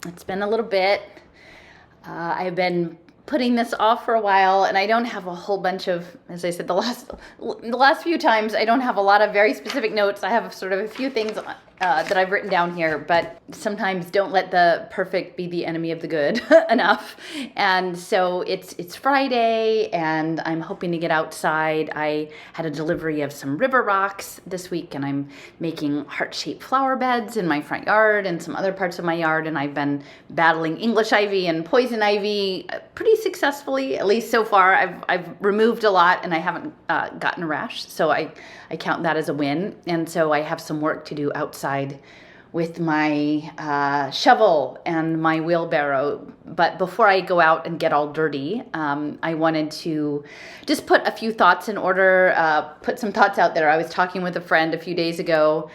It's been a little bit. I've been putting this off for a while, and I don't have a whole bunch of, as I said, the last few times, I don't have a lot of very specific notes. I have sort of a few things that I've written down here, but sometimes don't let the perfect be the enemy of the good enough. And so it's Friday, and I'm hoping to get outside. I had a delivery of some river rocks this week, and I'm making heart-shaped flower beds in my front yard and some other parts of my yard, and I've been battling English ivy and poison ivy pretty successfully, at least so far. I've removed a lot, and I haven't gotten a rash, so I count that as a win. And so I have some work to do outside with my shovel and my wheelbarrow. But before I go out and get all dirty, I wanted to just put a few thoughts in order, put some thoughts out there. I was talking with a friend a few days ago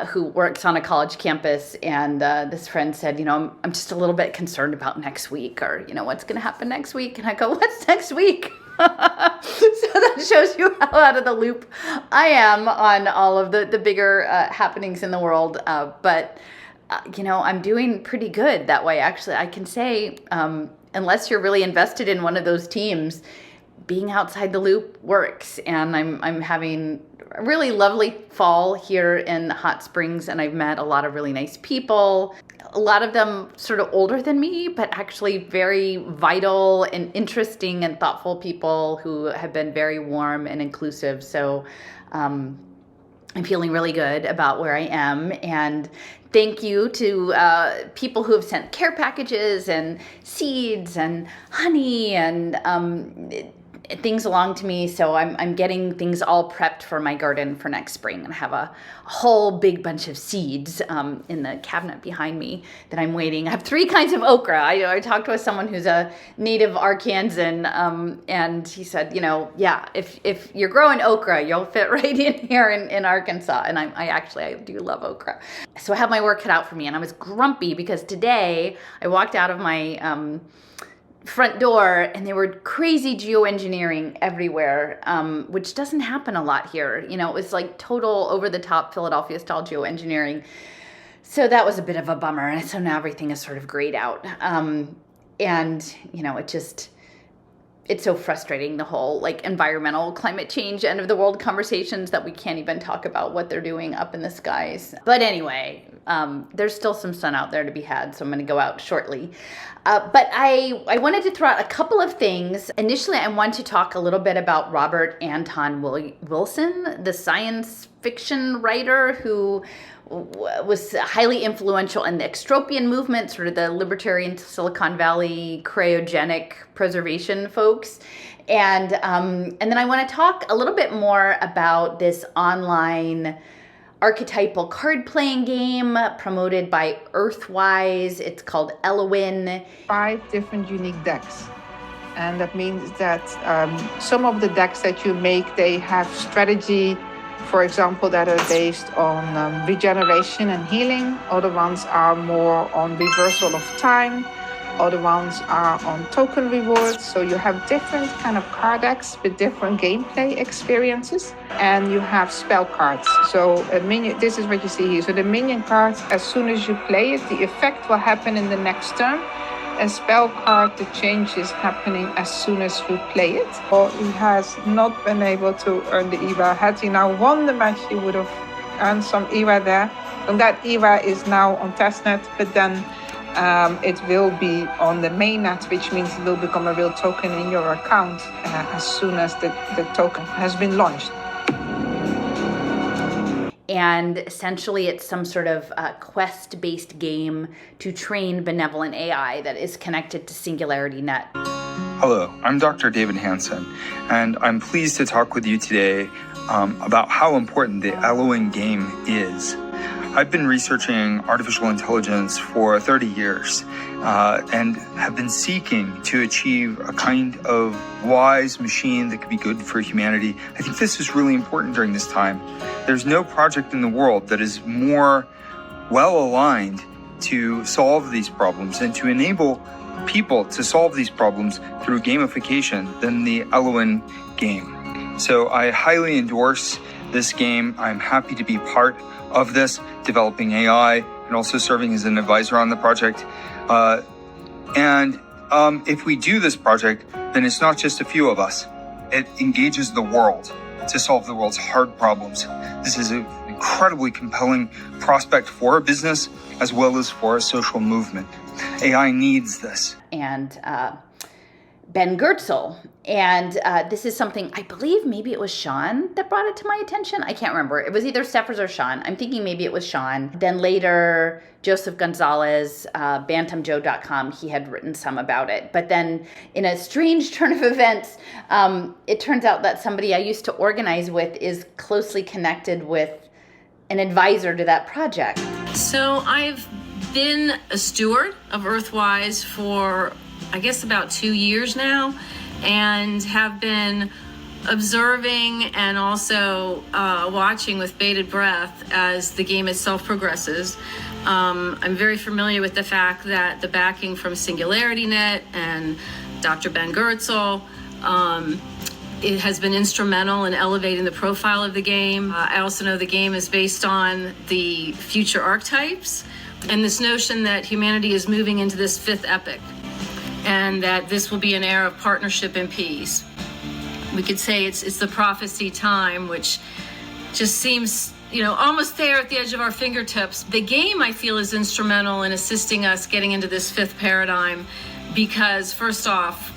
who works on a college campus, and this friend said, I'm just a little bit concerned about next week, or, what's going to happen next week. And I go, what's next week? So that shows you how out of the loop I am on all of the bigger happenings in the world. But I'm doing pretty good that way. Actually, I can say, unless you're really invested in one of those teams, being outside the loop works. And I'm having a really lovely fall here in Hot Springs, and I've met a lot of really nice people. A lot of them sort of older than me, but actually very vital and interesting and thoughtful people who have been very warm and inclusive. So I'm feeling really good about where I am. And thank you to people who have sent care packages and seeds and honey and things along to me. So I'm getting things all prepped for my garden for next spring, and I have a whole big bunch of seeds in the cabinet behind me that I'm waiting. I have 3 kinds of okra. I talked with someone who's a native Arkansan, and he said, if you're growing okra, you'll fit right in here in Arkansas. And I do love okra. So I have my work cut out for me, and I was grumpy because today I walked out of my front door and there were crazy geoengineering everywhere, which doesn't happen a lot here. It was like total over the top Philadelphia style geoengineering. So that was a bit of a bummer. And so now everything is sort of grayed out. It's so frustrating, the whole environmental climate change end of the world conversations, that we can't even talk about what they're doing up in the skies. But anyway, there's still some sun out there to be had, so I'm going to go out shortly. But I wanted to throw out a couple of things. Initially, I want to talk a little bit about Robert Anton Wilson, the science fiction writer who was highly influential in the extropian movement, sort of the libertarian Silicon Valley cryogenic preservation folks. And then I want to talk a little bit more about this online archetypal card-playing game promoted by Earthwise. It's called Elowyn. 5 different unique decks. And that means that some of the decks that you make, they have strategy, for example, that are based on regeneration and healing. Other ones are more on reversal of time. Other ones are on token rewards. So you have different kind of card decks with different gameplay experiences. And you have spell cards. So a minion, this is what you see here. So the minion cards, as soon as you play it, the effect will happen in the next turn. A spell card, the change is happening as soon as you play it. Or he has not been able to earn the EVA. Had he now won the match, he would have earned some EVA there. And that EVA is now on testnet, but then it will be on the mainnet, which means it will become a real token in your account as soon as the token has been launched. And essentially it's some sort of quest-based game to train benevolent AI that is connected to Singularity Net. Hello, I'm Dr. David Hanson, and I'm pleased to talk with you today about how important the Elowyn game is. I've been researching artificial intelligence for 30 years and have been seeking to achieve a kind of wise machine that could be good for humanity. I think this is really important during this time. There's no project in the world that is more well aligned to solve these problems and to enable people to solve these problems through gamification than the Elowyn game. So I highly endorse this game. I'm happy to be part of this, developing AI and also serving as an advisor on the project. If we do this project, then it's not just a few of us. It engages the world to solve the world's hard problems. This is an incredibly compelling prospect for a business as well as for a social movement. AI needs this. And Ben Goertzel. And this is something, I believe maybe it was Sean that brought it to my attention. I can't remember. It was either Stephers or Sean. I'm thinking maybe it was Sean. Then later, Joseph Gonzalez, bantamjoe.com, he had written some about it. But then in a strange turn of events, it turns out that somebody I used to organize with is closely connected with an advisor to that project. So I've been a steward of Earthwise for, I guess, about 2 years now, and have been observing and also watching with bated breath as the game itself progresses. I'm very familiar with the fact that the backing from Singularity Net and Dr. Ben Goertzel it has been instrumental in elevating the profile of the game. I also know the game is based on the future archetypes and this notion that humanity is moving into this fifth epoch, and that this will be an era of partnership and peace. We could say it's the prophecy time, which just seems, almost there at the edge of our fingertips. The game, I feel, is instrumental in assisting us getting into this fifth paradigm because, first off,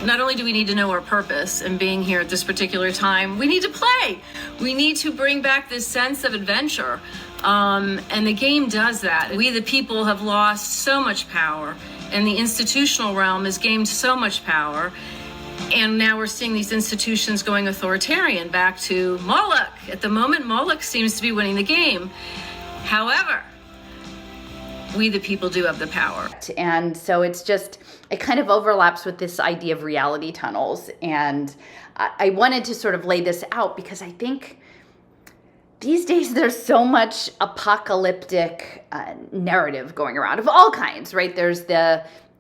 not only do we need to know our purpose and being here at this particular time, we need to play. We need to bring back this sense of adventure. And the game does that. We, the people, have lost so much power, and the institutional realm has gained so much power. And now we're seeing these institutions going authoritarian, back to Moloch. At the moment, Moloch seems to be winning the game. However, we, the people, do have the power. And so it kind of overlaps with this idea of reality tunnels. And I wanted to sort of lay this out because I think these days there's so much apocalyptic narrative going around of all kinds, right? There's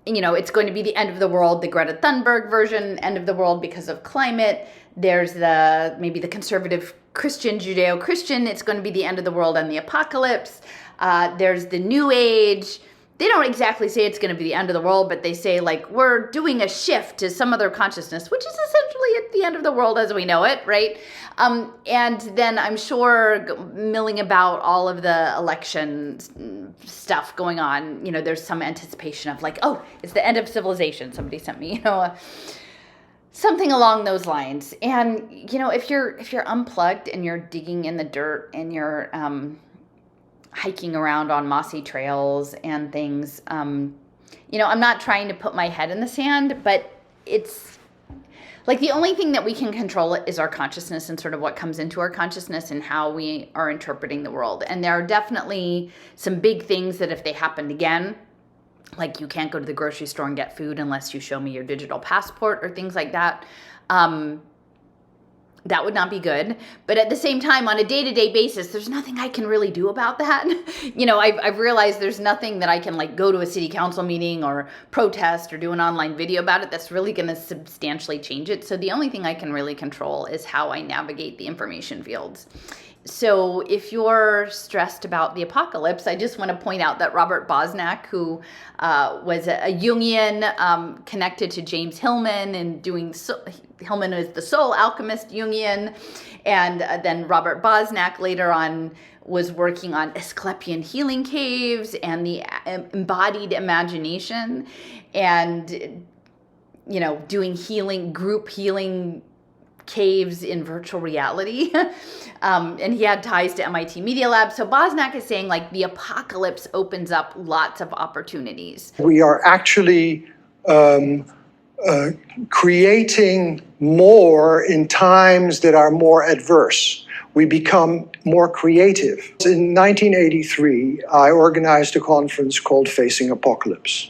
it's going to be the end of the world, the Greta Thunberg version, end of the world because of climate. There's maybe the conservative Christian, Judeo-Christian, it's going to be the end of the world and the apocalypse. There's the New Age. They don't exactly say it's going to be the end of the world, but they say, we're doing a shift to some other consciousness, which is essentially at the end of the world as we know it, right? And then I'm sure milling about all of the election stuff going on, there's some anticipation of it's the end of civilization. Somebody sent me, something along those lines. And, if you're unplugged and you're digging in the dirt and you're hiking around on mossy trails and things, I'm not trying to put my head in the sand, but it's the only thing that we can control is our consciousness and sort of what comes into our consciousness and how we are interpreting the world. And there are definitely some big things that if they happened again, you can't go to the grocery store and get food unless you show me your digital passport or things like that. That would not be good. But at the same time, on a day-to-day basis, there's nothing I can really do about that. I've realized there's nothing that I can go to a city council meeting or protest or do an online video about it that's really going to substantially change it. So the only thing I can really control is how I navigate the information fields. So if you're stressed about the apocalypse, I just want to point out that Robert Bosnak, who was a Jungian connected to James Hillman and Hillman is the soul alchemist Jungian, and then Robert Bosnak later on was working on Asclepian healing caves and the embodied imagination and, doing group healing caves in virtual reality. And he had ties to MIT Media Lab. So Bosnak is saying the apocalypse opens up lots of opportunities. We are actually creating more in times that are more adverse. We become more creative. In 1983, I organized a conference called Facing Apocalypse.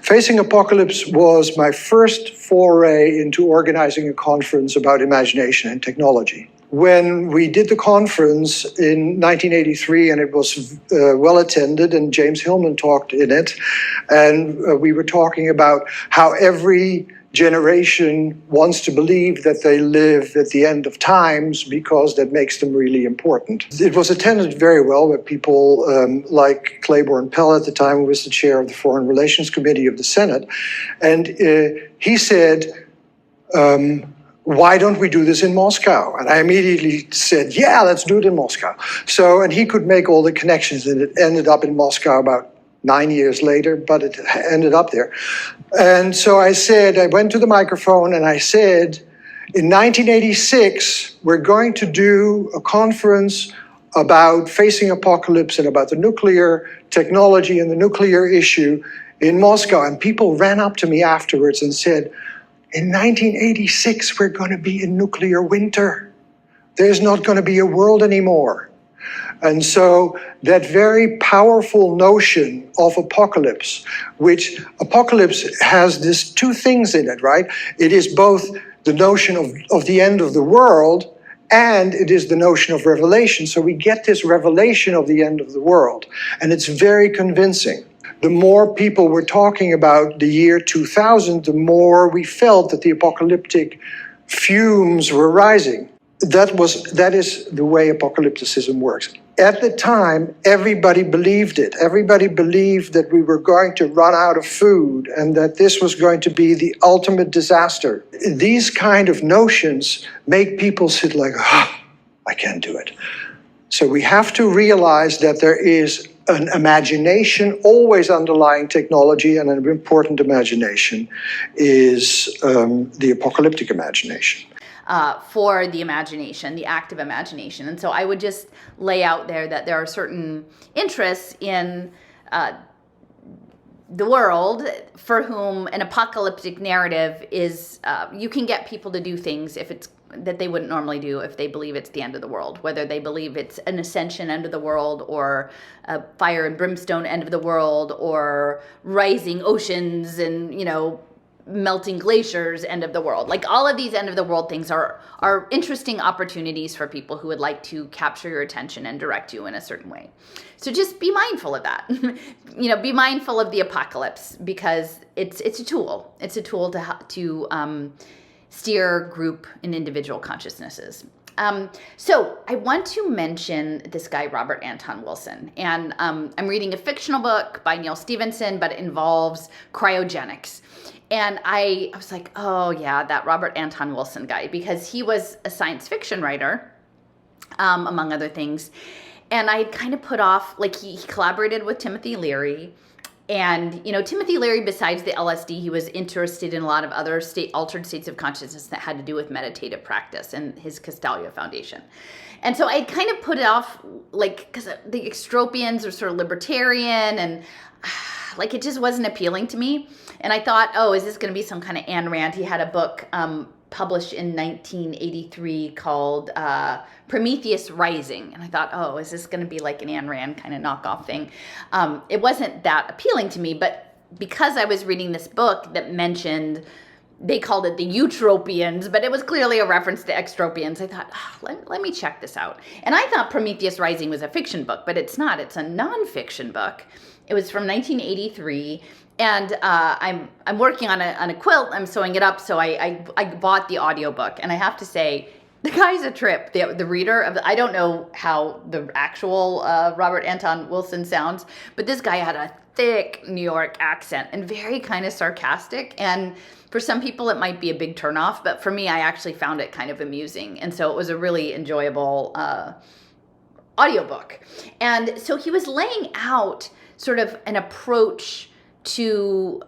Facing Apocalypse was my first foray into organizing a conference about imagination and technology. when we did the conference in 1983, and it was well attended, and James Hillman talked in it, and we were talking about how every generation wants to believe that they live at the end of times because that makes them really important. It was attended very well by people like Claiborne Pell at the time, who was the chair of the Foreign Relations Committee of the Senate, and he said, why don't we do this in Moscow? And I immediately said, yeah, let's do it in Moscow. So, and he could make all the connections, and it ended up in Moscow about 9 years later, but it ended up there. And so I went to the microphone and I said, in 1986, we're going to do a conference about facing apocalypse and about the nuclear technology and the nuclear issue in Moscow. And people ran up to me afterwards and said, in 1986, we're going to be in nuclear winter. There's not going to be a world anymore. And so that very powerful notion of apocalypse, which apocalypse has these two things in it, right? It is both the notion of the end of the world, and it is the notion of revelation. So we get this revelation of the end of the world, and it's very convincing. The more people were talking about the year 2000, the more we felt that the apocalyptic fumes were rising. That is the way apocalypticism works. At the time, everybody believed it. Everybody believed that we were going to run out of food and that this was going to be the ultimate disaster. These kind of notions make people sit like, I can't do it. So we have to realize that there is an imagination always underlying technology, and an important imagination is the apocalyptic imagination. For the imagination, the active imagination. And so I would just lay out there that there are certain interests in the world for whom an apocalyptic narrative is, you can get people to do things if it's that they wouldn't normally do if they believe it's the end of the world, whether they believe it's an ascension end of the world or a fire and brimstone end of the world or rising oceans and, melting glaciers end of the world. Like all of these end of the world things are interesting opportunities for people who would like to capture your attention and direct you in a certain way. So just be mindful of that. Be mindful of the apocalypse because it's a tool. It's a tool to steer group and individual consciousnesses. So I want to mention this guy, Robert Anton Wilson. And I'm reading a fictional book by Neil Stephenson, but it involves cryogenics. And I was like, oh yeah, that Robert Anton Wilson guy, because he was a science fiction writer, among other things. And I kind of put off, like he collaborated with Timothy Leary. And, Timothy Leary, besides the LSD, he was interested in a lot of other altered states of consciousness that had to do with meditative practice and his Castalia Foundation. And so I kind of put it off, because the extropians are sort of libertarian and it just wasn't appealing to me. And I thought, oh, is this going to be some kind of Ayn Rand? He had a book published in 1983 called Prometheus Rising. And I thought, oh, is this going to be like an Ayn Rand kind of knockoff thing? It wasn't that appealing to me, but because I was reading this book that mentioned, they called it the Utropians, but it was clearly a reference to extropians. I thought, let me check this out. And I thought Prometheus Rising was a fiction book, but it's not. It's a nonfiction book. It was from 1983. And I'm working on a quilt. I'm sewing it up, so I bought the audiobook. And I have to say, the guy's a trip. The reader, I don't know how the actual Robert Anton Wilson sounds, but this guy had a thick New York accent and very kind of sarcastic. And for some people, it might be a big turnoff, but for me, I actually found it kind of amusing. And so it was a really enjoyable audiobook. And so he was laying out sort of an approach to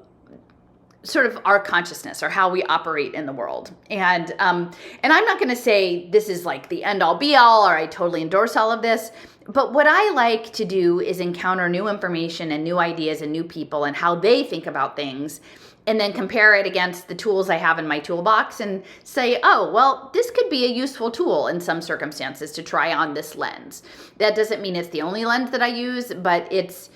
sort of our consciousness or how we operate in the world. And I'm not going to say this is like the end all be all or I totally endorse all of this, but what I like to do is encounter new information and new ideas and new people and how they think about things, and then compare it against the tools I have in my toolbox and say, oh, well, this could be a useful tool in some circumstances to try on this lens. That doesn't mean it's the only lens that I use, but it's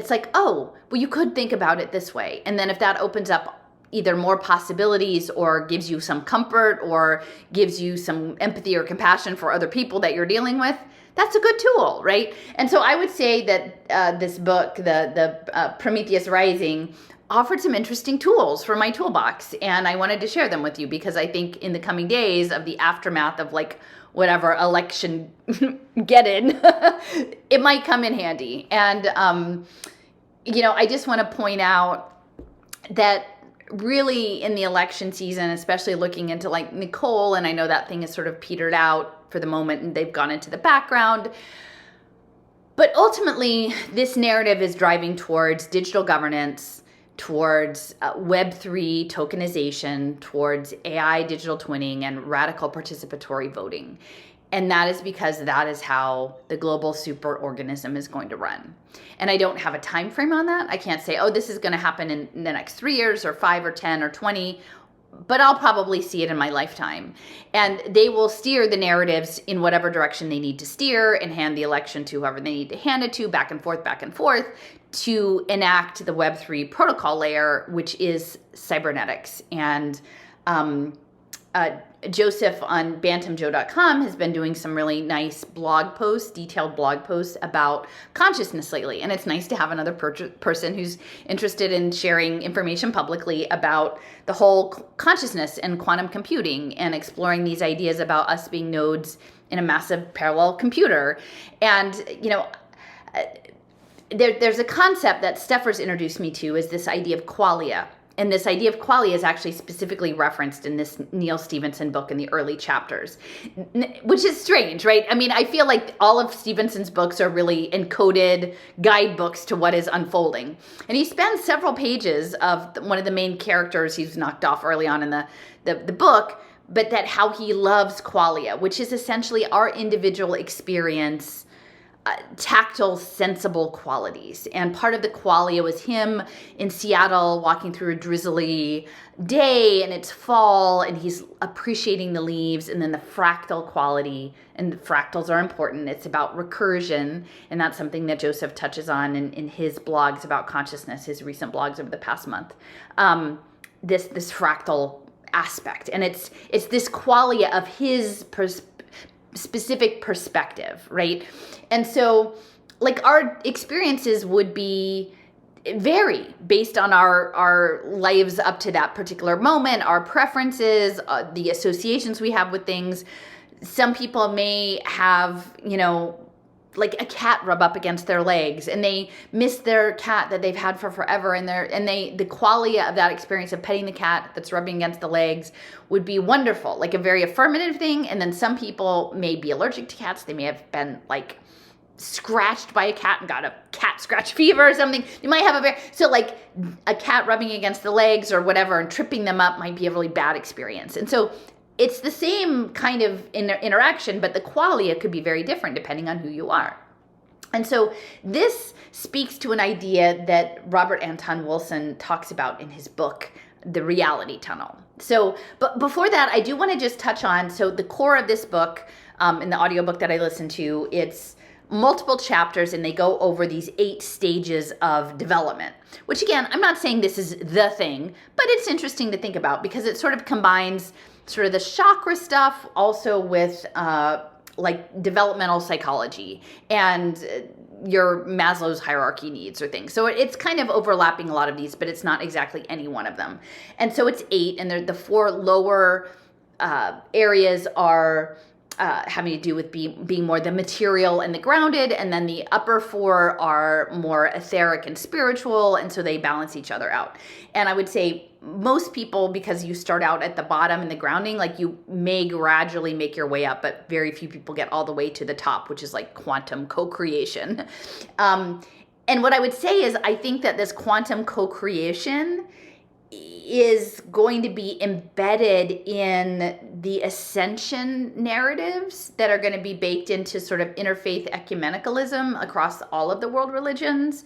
like, oh, well, you could think about it this way. And then if that opens up either more possibilities or gives you some comfort or gives you some empathy or compassion for other people that you're dealing with, that's a good tool, right? And so I would say that this book, the Prometheus Rising, offered some interesting tools for my toolbox. And I wanted to share them with you because I think in the coming days of the aftermath of like whatever election get in, it might come in handy. And, I just want to point out that really in the election season, especially looking into like Nicole, and I know that thing is sort of petered out for the moment and they've gone into the background. But ultimately, this narrative is driving towards digital governance, towards Web3 tokenization, towards AI digital twinning, and radical participatory voting. And that is because that is how the global superorganism is going to run. And I don't have a time frame on that. I can't say, oh, this is going to happen in the next 3 years or 5 or 10 or 20, but I'll probably see it in my lifetime. And they will steer the narratives in whatever direction they need to steer and hand the election to whoever they need to hand it to, back and forth, to enact the Web3 protocol layer, which is cybernetics. And Joseph on bantamjoe.com has been doing some really nice blog posts, detailed blog posts about consciousness lately. And it's nice to have another person who's interested in sharing information publicly about the whole consciousness and quantum computing and exploring these ideas about us being nodes in a massive parallel computer. And, there's a concept that Steffers introduced me to, is this idea of qualia. And this idea of qualia is actually specifically referenced in this Neil Stephenson book in the early chapters, which is strange, right? I mean, I feel like all of Stevenson's books are really encoded guidebooks to what is unfolding. And he spends several pages of one of the main characters he's knocked off early on in the book, but that how he loves qualia, which is essentially our individual experience, tactile, sensible qualities. And part of the qualia was him in Seattle walking through a drizzly day and it's fall and he's appreciating the leaves, and then the fractal quality, and the fractals are important. It's about recursion, and that's something that Joseph touches on in his blogs about consciousness, his recent blogs over the past month. This fractal aspect, and it's this qualia of his specific perspective, right? And so like our experiences would vary based on our lives up to that particular moment, our preferences, the associations we have with things. Some people may have, like a cat rub up against their legs and they miss their cat that they've had for forever, and the qualia of that experience of petting the cat that's rubbing against the legs would be wonderful, like a very affirmative thing. And then some people may be allergic to cats. They may have been like scratched by a cat and got a cat scratch fever or something. They might have so like a cat rubbing against the legs or whatever and tripping them up might be a really bad experience. And so it's the same kind of interaction, but the qualia could be very different depending on who you are. And so this speaks to an idea that Robert Anton Wilson talks about in his book, The Reality Tunnel. So, but before that, I do want to just touch on, so the core of this book, in the audiobook that I listened to, it's multiple chapters and they go over these 8 stages of development, which again, I'm not saying this is the thing, but it's interesting to think about because it sort of combines sort of the chakra stuff also with like developmental psychology and your Maslow's hierarchy needs or things. So it's kind of overlapping a lot of these, but it's not exactly any one of them. And so it's 8, and the 4 lower areas are having to do with being more the material and the grounded, and then the upper 4 are more etheric and spiritual, and so they balance each other out. And I would say most people, because you start out at the bottom in the grounding, like you may gradually make your way up, but very few people get all the way to the top, which is like quantum co-creation. And what I would say is I think that this quantum co-creation is going to be embedded in the ascension narratives that are going to be baked into sort of interfaith ecumenicalism across all of the world religions.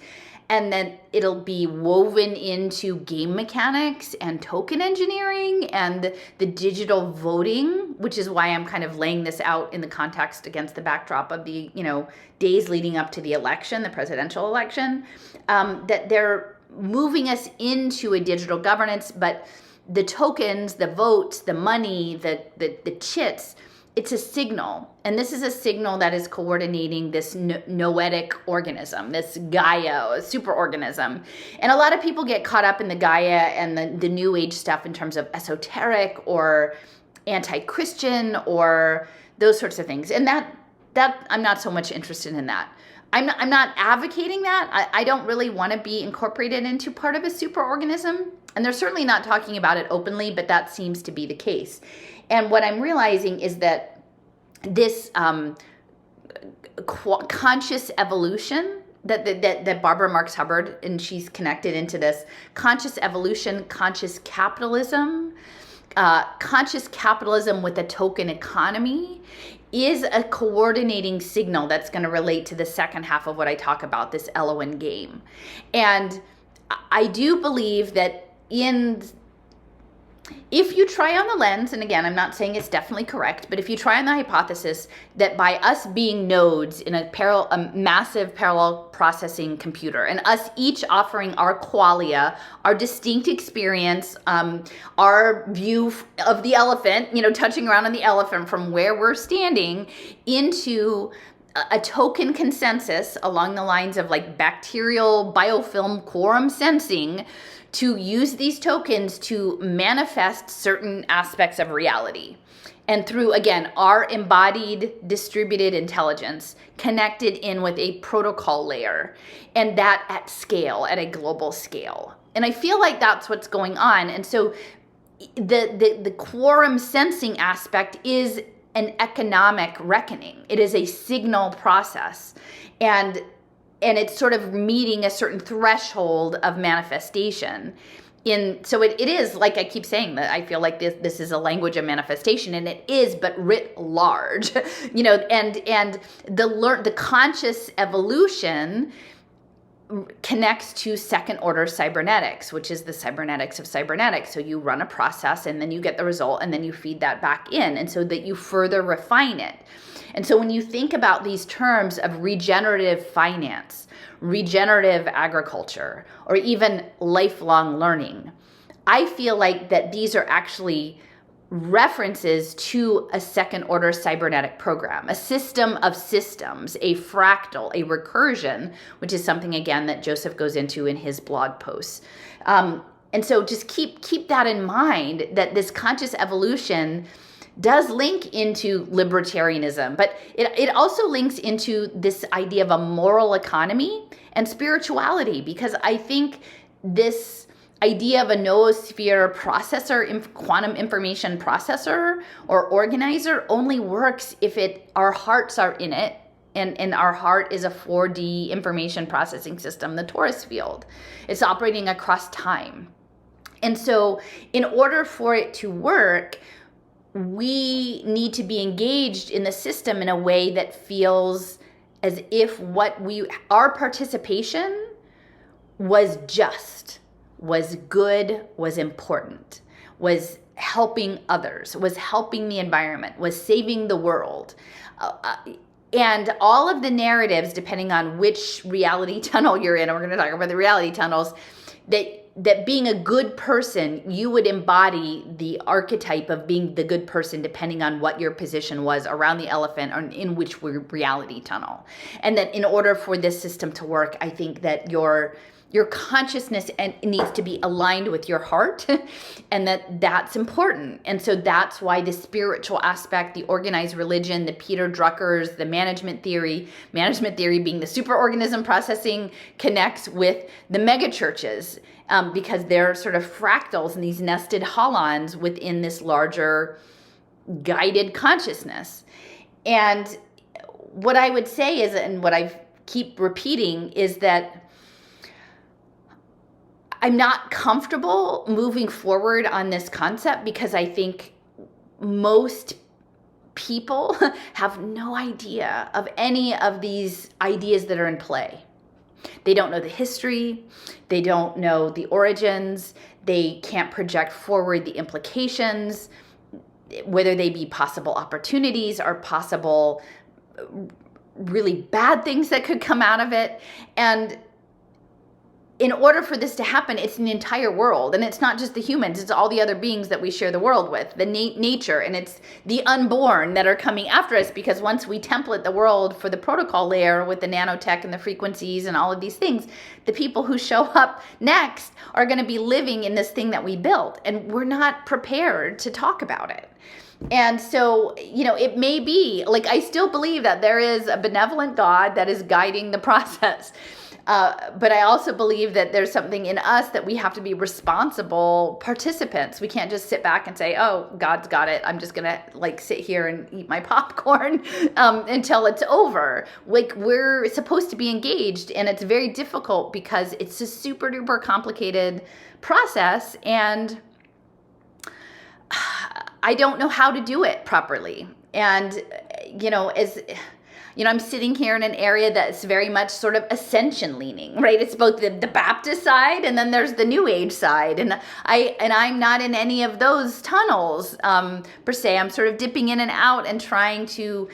And then it'll be woven into game mechanics and token engineering and the digital voting, which is why I'm kind of laying this out in the context against the backdrop of the, days leading up to the election, the presidential election, that they're moving us into a digital governance, but the tokens, the votes, the money, the chits, it's a signal. And this is a signal that is coordinating this noetic organism, this Gaia, superorganism. And a lot of people get caught up in the Gaia and the New Age stuff in terms of esoteric or anti-Christian or those sorts of things. And that I'm not so much interested in that. I'm not advocating that. I don't really want to be incorporated into part of a superorganism. And they're certainly not talking about it openly, but that seems to be the case. And what I'm realizing is that this conscious evolution that Barbara Marx Hubbard, and she's connected into this, conscious evolution, conscious capitalism with a token economy is a coordinating signal that's going to relate to the second half of what I talk about, this Elowyn game. And I do believe that if you try on the lens, and again, I'm not saying it's definitely correct, but if you try on the hypothesis that by us being nodes in a massive parallel processing computer, and us each offering our qualia, our distinct experience, our view of the elephant, touching around on the elephant from where we're standing into a token consensus along the lines of like bacterial biofilm quorum sensing, to use these tokens to manifest certain aspects of reality. And through, again, our embodied distributed intelligence connected in with a protocol layer, and that at scale, at a global scale. And I feel like that's what's going on. And so the quorum sensing aspect is an economic reckoning. It is a signal process. And it's sort of meeting a certain threshold of manifestation. So it is, like I keep saying, that I feel like this is a language of manifestation, and it is, but writ large, and the conscious evolution connects to second order cybernetics, which is the cybernetics of cybernetics. So you run a process and then you get the result and then you feed that back in, and so that you further refine it. And so when you think about these terms of regenerative finance, regenerative agriculture, or even lifelong learning, I feel like that these are actually references to a second order cybernetic program, a system of systems, a fractal, a recursion, which is something, again, that Joseph goes into in his blog posts. And so just keep that in mind, that this conscious evolution does link into libertarianism, but it also links into this idea of a moral economy and spirituality, because I think this idea of a noosphere processor, quantum information processor or organizer, only works if our hearts are in it, and our heart is a 4D information processing system, the torus field. It's operating across time. And so in order for it to work, we need to be engaged in the system in a way that feels as if our participation was just, was good, was important, was helping others, was helping the environment, was saving the world. And all of the narratives, depending on which reality tunnel you're in, and we're going to talk about the reality tunnels, that being a good person, you would embody the archetype of being the good person depending on what your position was around the elephant or in which reality tunnel. And that in order for this system to work, I think that your consciousness needs to be aligned with your heart, and that's important. And so that's why the spiritual aspect, the organized religion, the Peter Drucker's, the management theory being the superorganism processing, connects with the mega churches, because they're sort of fractals and these nested holons within this larger guided consciousness. And what I would say is, and what I keep repeating, is that I'm not comfortable moving forward on this concept, because I think most people have no idea of any of these ideas that are in play. They don't know the history, they don't know the origins, they can't project forward the implications, whether they be possible opportunities or possible really bad things that could come out of it. And in order for this to happen, it's an entire world. And it's not just the humans, it's all the other beings that we share the world with, the nature, and it's the unborn that are coming after us, because once we template the world for the protocol layer with the nanotech and the frequencies and all of these things, the people who show up next are going to be living in this thing that we built, and we're not prepared to talk about it. And so, it may be, like, I still believe that there is a benevolent God that is guiding the process. But I also believe that there's something in us that we have to be responsible participants. We can't just sit back and say, oh, God's got it. I'm just going to like sit here and eat my popcorn until it's over. Like, we're supposed to be engaged, and it's very difficult because it's a super duper complicated process, and I don't know how to do it properly. And, I'm sitting here in an area that's very much sort of ascension leaning, right? It's both the Baptist side, and then there's the New Age side. And I'm not in any of those tunnels per se. I'm sort of dipping in and out and trying to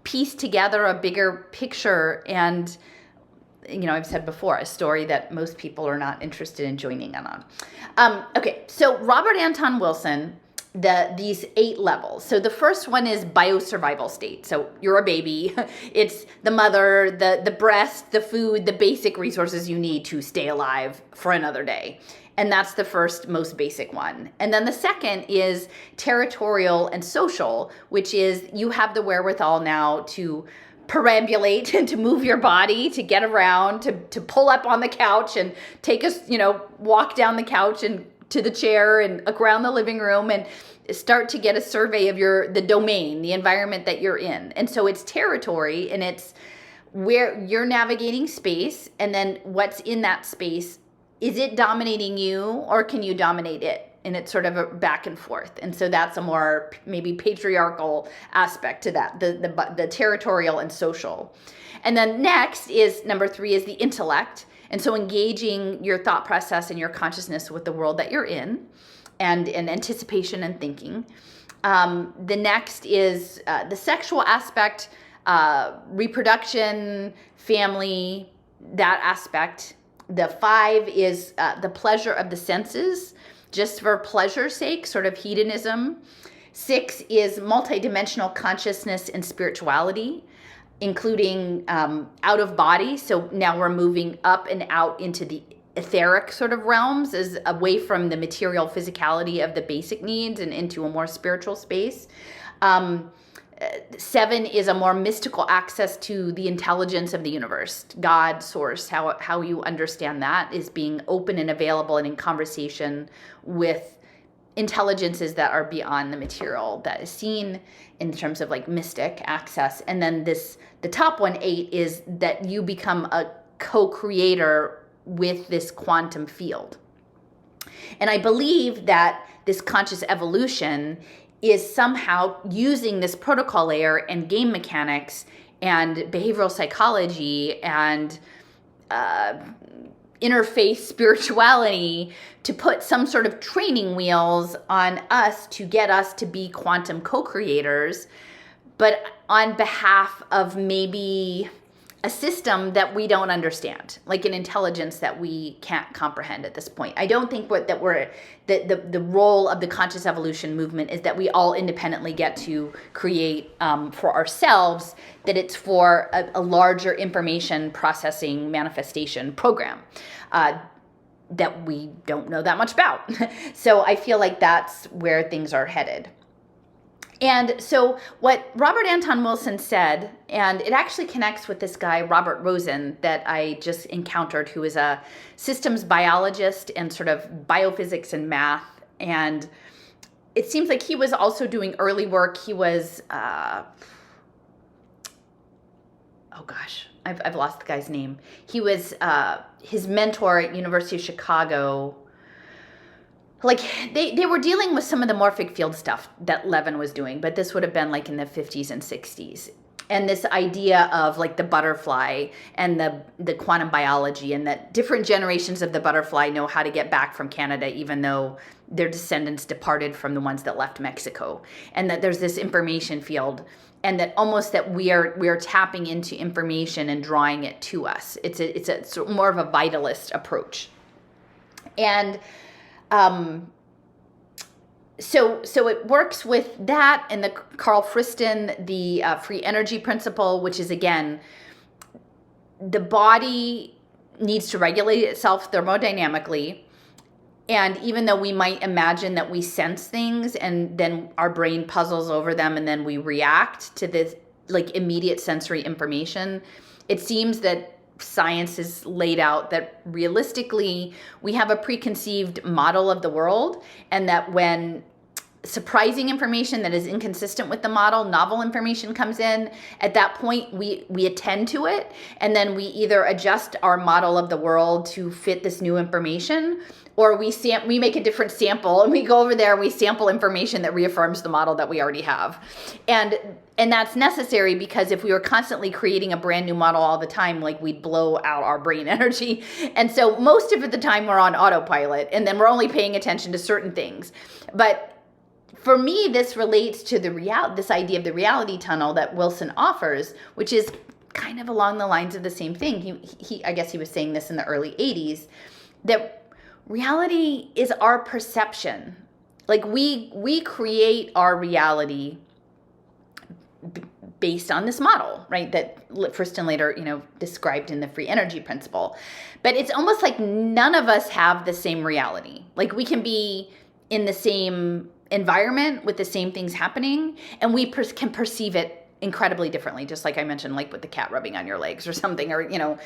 piece together a bigger picture. And, I've said before, a story that most people are not interested in joining in on. Okay, so Robert Anton Wilson, these 8 levels. So the first one is biosurvival state. So you're a baby. It's the mother, the breast, the food, the basic resources you need to stay alive for another day. And that's the first, most basic one. And then the second is territorial and social, which is you have the wherewithal now to perambulate and to move your body, to get around, to pull up on the couch and take us, walk down the couch and to the chair and around the living room and start to get a survey of the domain, the environment that you're in. And so it's territory, and it's where you're navigating space, and then what's in that space. Is it dominating you, or can you dominate it? And it's sort of a back and forth. And so that's a more maybe patriarchal aspect to that, the territorial and social. And then next is number 3 is the intellect. And so engaging your thought process and your consciousness with the world that you're in, and anticipation and thinking. The next is the sexual aspect, reproduction, family, that aspect. The 5 is the pleasure of the senses, just for pleasure's sake, sort of hedonism. 6 is multidimensional consciousness and spirituality, including out of body. So now we're moving up and out into the etheric sort of realms, is away from the material physicality of the basic needs and into a more spiritual space. 7 is a more mystical access to the intelligence of the universe, God, source, how you understand that is being open and available and in conversation with intelligences that are beyond the material that is seen, in terms of like mystic access. And then the top one, 8, is that you become a co-creator with this quantum field. And I believe that this conscious evolution is somehow using this protocol layer and game mechanics and behavioral psychology and interface spirituality to put some sort of training wheels on us to get us to be quantum co-creators, but on behalf of maybe a system that we don't understand, like an intelligence that we can't comprehend at this point. I don't think the role of the conscious evolution movement is that we all independently get to create for ourselves, that it's for a larger information processing manifestation program that we don't know that much about. So I feel like that's where things are headed. And so what Robert Anton Wilson said, and it actually connects with this guy, Robert Rosen, that I just encountered, who is a systems biologist and sort of biophysics and math. And it seems like he was also doing early work. He was, I've lost the guy's name. He was his mentor at University of Chicago. Like they were dealing with some of the morphic field stuff that Levin was doing, but this would have been like in the 50s and 60s. and this idea of like the butterfly and the quantum biology, and that different generations of the butterfly know how to get back from Canada, even though their descendants departed from the ones that left Mexico, and that there's this information field, and that almost that we are tapping into information and drawing it to us. It's more of a vitalist approach. And so it works with that, and the Carl Friston, the free energy principle, which is, again, the body needs to regulate itself thermodynamically. And even though we might imagine that we sense things and then our brain puzzles over them and then we react to this like immediate sensory information, it seems that science has laid out that realistically we have a preconceived model of the world, and that when surprising information that is inconsistent with the model, novel information comes in, at that point we attend to it, and then we either adjust our model of the world to fit this new information, or we make a different sample and we go over there and we sample information that reaffirms the model that we already have. And that's necessary, because if we were constantly creating a brand new model all the time, like, we'd blow out our brain energy. And so most of the time we're on autopilot, and then we're only paying attention to certain things. But for me, this relates to this idea of the reality tunnel that Wilson offers, which is kind of along the lines of the same thing. I guess he was saying this in the early 80s, that reality is our perception. Like, we create our reality based on this model, right? That Friston later, described in the free energy principle. But it's almost like none of us have the same reality. Like, we can be in the same environment with the same things happening, and we can perceive it incredibly differently. Just like I mentioned, like with the cat rubbing on your legs or something, or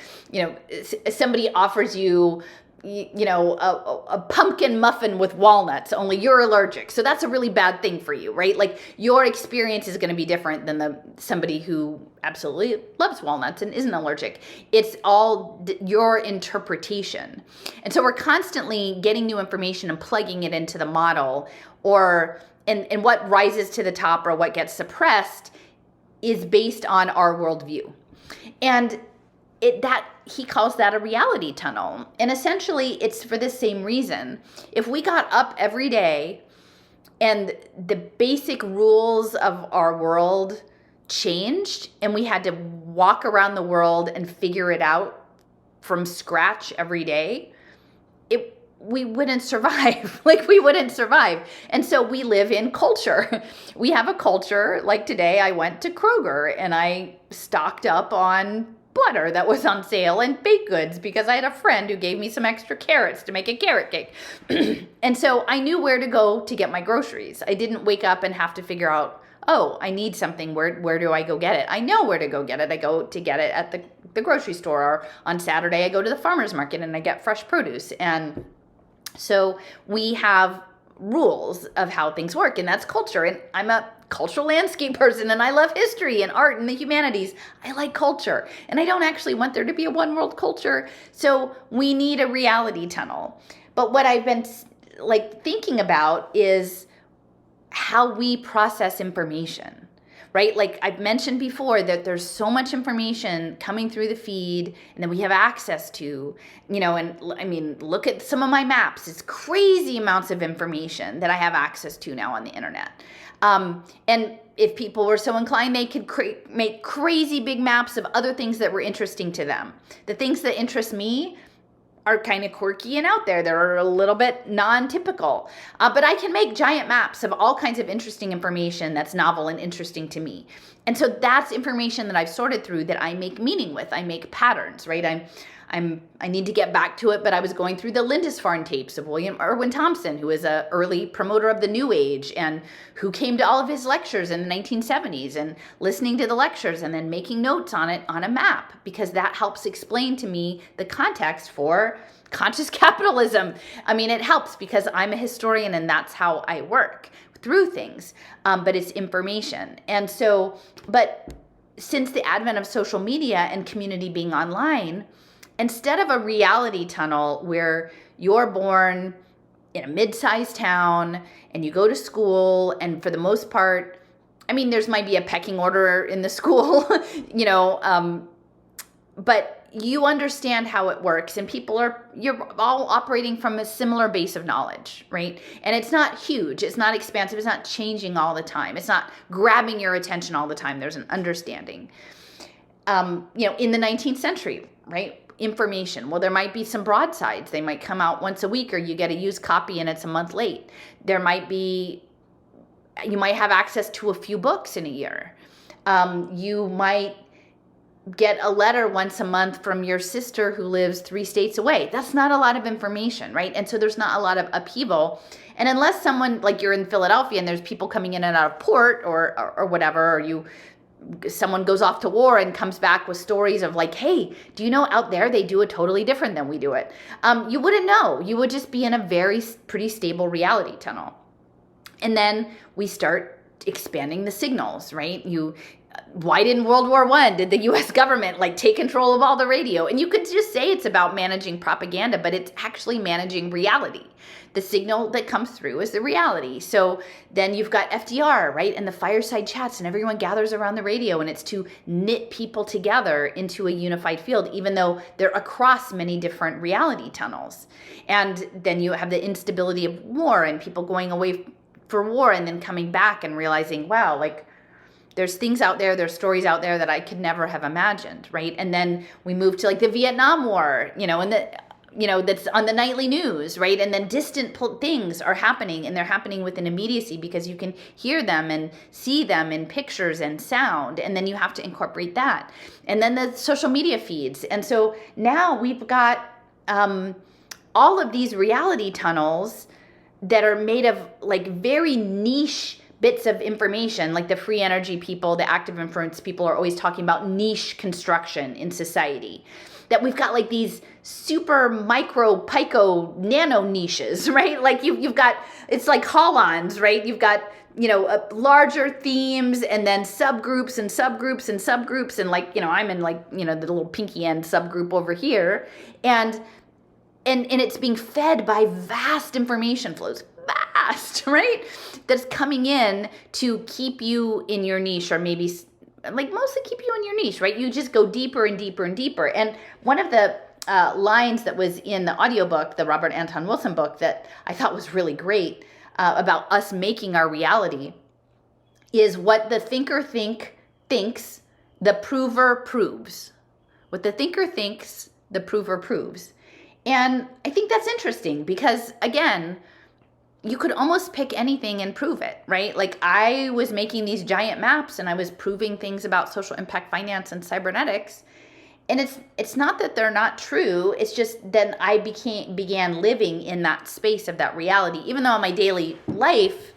somebody offers you a pumpkin muffin with walnuts, only you're allergic, so that's a really bad thing for you, right? Like, your experience is going to be different than somebody who absolutely loves walnuts and isn't allergic. It's all your interpretation. And so we're constantly getting new information and plugging it into the model, and what rises to the top or what gets suppressed is based on our worldview. And he calls that a reality tunnel. And essentially it's for the same reason. If we got up every day and the basic rules of our world changed, and we had to walk around the world and figure it out from scratch every day, we wouldn't survive. We wouldn't survive. And so we live in culture. We have a culture. Like today, I went to Kroger and I stocked up on butter that was on sale and baked goods because I had a friend who gave me some extra carrots to make a carrot cake. And so I knew where to go to get my groceries. I didn't wake up and have to figure out, oh, I need something. Where do I go get it? I know where to go get it. I go to get it at the grocery store, or on Saturday I go to the farmer's market and I get fresh produce. And so we have rules of how things work, and that's culture. And I'm a cultural landscape person, and I love history and art and the humanities. I like culture, and I don't actually want there to be a one world culture. So we need a reality tunnel. But what I've been thinking about is how we process information. Right? Like I've mentioned before, that there's so much information coming through the feed and that we have access to, and I mean, look at some of my maps. It's crazy amounts of information that I have access to now on the internet. And if people were so inclined, they could make crazy big maps of other things that were interesting to them. The things that interest me are kind of quirky and out there. They're a little bit non-typical. But I can make giant maps of all kinds of interesting information that's novel and interesting to me. And so that's information that I've sorted through that I make meaning with. I make patterns, right? I need to get back to it, but I was going through the Lindisfarne tapes of William Irwin Thompson, who is an early promoter of the New Age and who came to all of his lectures in the 1970s, and listening to the lectures and then making notes on it on a map, because that helps explain to me the context for conscious capitalism. I mean, it helps because I'm a historian and that's how I work through things, but it's information. And so, but since the advent of social media and community being online, instead of a reality tunnel where you're born in a mid-sized town and you go to school, and for the most part, I mean, there's might be a pecking order in the school, but you understand how it works, and you're all operating from a similar base of knowledge, right? And it's not huge, it's not expansive, it's not changing all the time, it's not grabbing your attention all the time. There's an understanding. In the 19th century, right? Information. Well, there might be some broadsides. They might come out once a week, or you get a used copy and it's a month late. You might have access to a few books in a year. You might get a letter once a month from your sister who lives 3 states away. That's not a lot of information, right? And so there's not a lot of upheaval. And unless someone, like you're in Philadelphia and there's people coming in and out of port or whatever, or someone goes off to war and comes back with stories of like, hey, do you know out there they do it totally different than we do it? You wouldn't know. You would just be in a pretty stable reality tunnel. And then we start expanding the signals, right? Why didn't World War I, did the US government take control of all the radio? And you could just say it's about managing propaganda, but it's actually managing reality. The signal that comes through is the reality. So then you've got FDR, right? And the fireside chats, and everyone gathers around the radio, and it's to knit people together into a unified field, even though they're across many different reality tunnels. And then you have the instability of war and people going away for war and then coming back and realizing, wow, there's things out there, there's stories out there that I could never have imagined, right? And then we move to the Vietnam War, and that's on the nightly news, right? And then distant things are happening, and they're happening with an immediacy because you can hear them and see them in pictures and sound, and then you have to incorporate that. And then the social media feeds. And so now we've got all of these reality tunnels that are made of very niche bits of information. Like the free energy people, the active inference people are always talking about niche construction in society. That we've got these super micro pico nano niches, right? You've got, it's like holons, right? You've got, larger themes and then subgroups and subgroups and subgroups. And I'm in the little pinky end subgroup over here. And it's being fed by vast information flows, right? That's coming in to keep you in your niche, or maybe mostly keep you in your niche, right? You just go deeper and deeper and deeper. And one of the lines that was in the audiobook, the Robert Anton Wilson book, that I thought was really great about us making our reality is what the thinker thinks, the prover proves. What the thinker thinks, the prover proves. And I think that's interesting because, again, you could almost pick anything and prove it, right? I was making these giant maps and I was proving things about social impact finance and cybernetics. And it's not that they're not true. It's just then I began living in that space of that reality, even though in my daily life,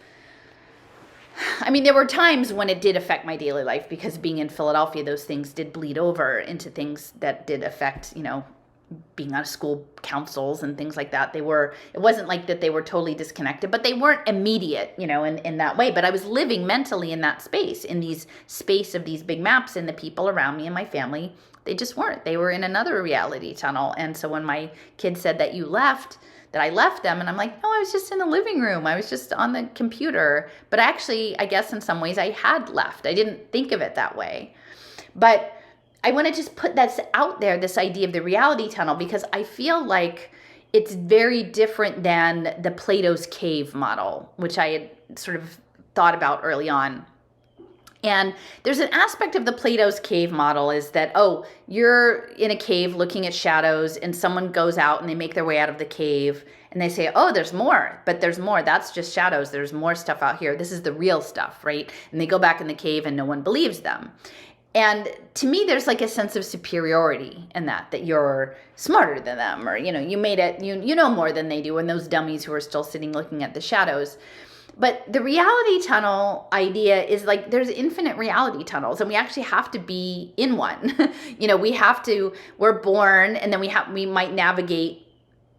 I mean, there were times when it did affect my daily life because being in Philadelphia, those things did bleed over into things that did affect, being on school councils and things like that. It wasn't like that they were totally disconnected, but they weren't immediate, in that way. But I was living mentally in that space, in these space of these big maps, and the people around me and my family, they just weren't. They were in another reality tunnel. And so when my kids said that I left them, and I'm like, no, I was just in the living room. I was just on the computer. But actually, I guess in some ways I had left. I didn't think of it that way. But I want to just put that out there, this idea of the reality tunnel, because I feel like it's very different than the Plato's cave model, which I had sort of thought about early on. And there's an aspect of the Plato's cave model is that, you're in a cave looking at shadows and someone goes out and they make their way out of the cave and they say, there's more, but there's more. That's just shadows. There's more stuff out here. This is the real stuff, right? And they go back in the cave and no one believes them. And to me, there's a sense of superiority in that you're smarter than them, or, you made it, you know more than they do, and those dummies who are still sitting looking at the shadows. But the reality tunnel idea is there's infinite reality tunnels, and we actually have to be in one. We're born, and then we might navigate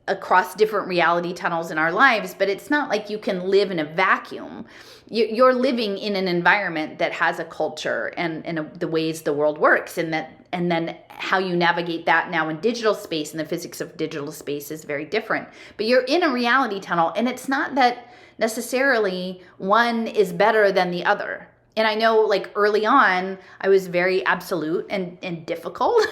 across different reality tunnels in our lives, but it's not like you can live in a vacuum. You're living in an environment that has a culture and the ways the world works, and then how you navigate that now in digital space, and the physics of digital space is very different. But you're in a reality tunnel, and it's not that necessarily one is better than the other. And I know like early on, I was very absolute and difficult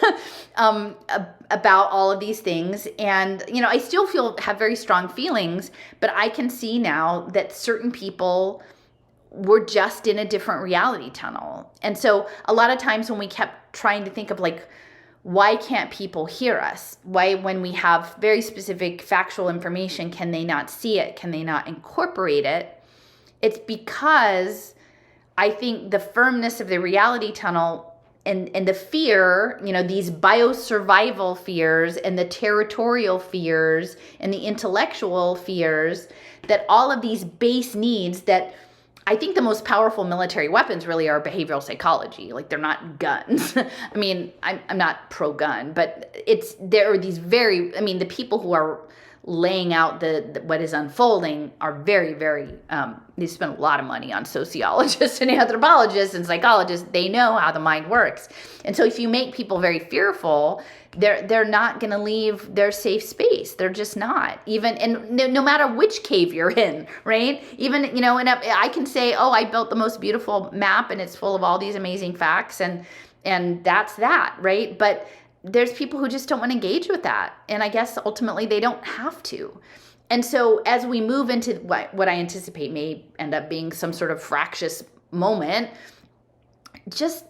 about all of these things. And, you know, I still have very strong feelings, but I can see now that certain people were just in a different reality tunnel. And so a lot of times when we kept trying to think of like, why can't people hear us? Why, when we have very specific factual information, can they not see it? Can they not incorporate it? It's because I think the firmness of the reality tunnel and the fear, you know, these biosurvival fears and the territorial fears and the intellectual fears, that all of these base needs that I think the most powerful military weapons really are behavioral psychology. Like, they're not guns. I mean, I'm not pro-gun, but there are these the people who are laying out what is unfolding are very, very, they spend a lot of money on sociologists and anthropologists and psychologists. They know how the mind works. And so if you make people very fearful, they're not going to leave their safe space. They're just not. And no matter which cave you're in, right? Even, you know, and I can say, oh, I built the most beautiful map and it's full of all these amazing facts, and that's that, right? But there's people who just don't want to engage with that. And I guess ultimately they don't have to. And so as we move into what I anticipate may end up being some sort of fractious moment, just,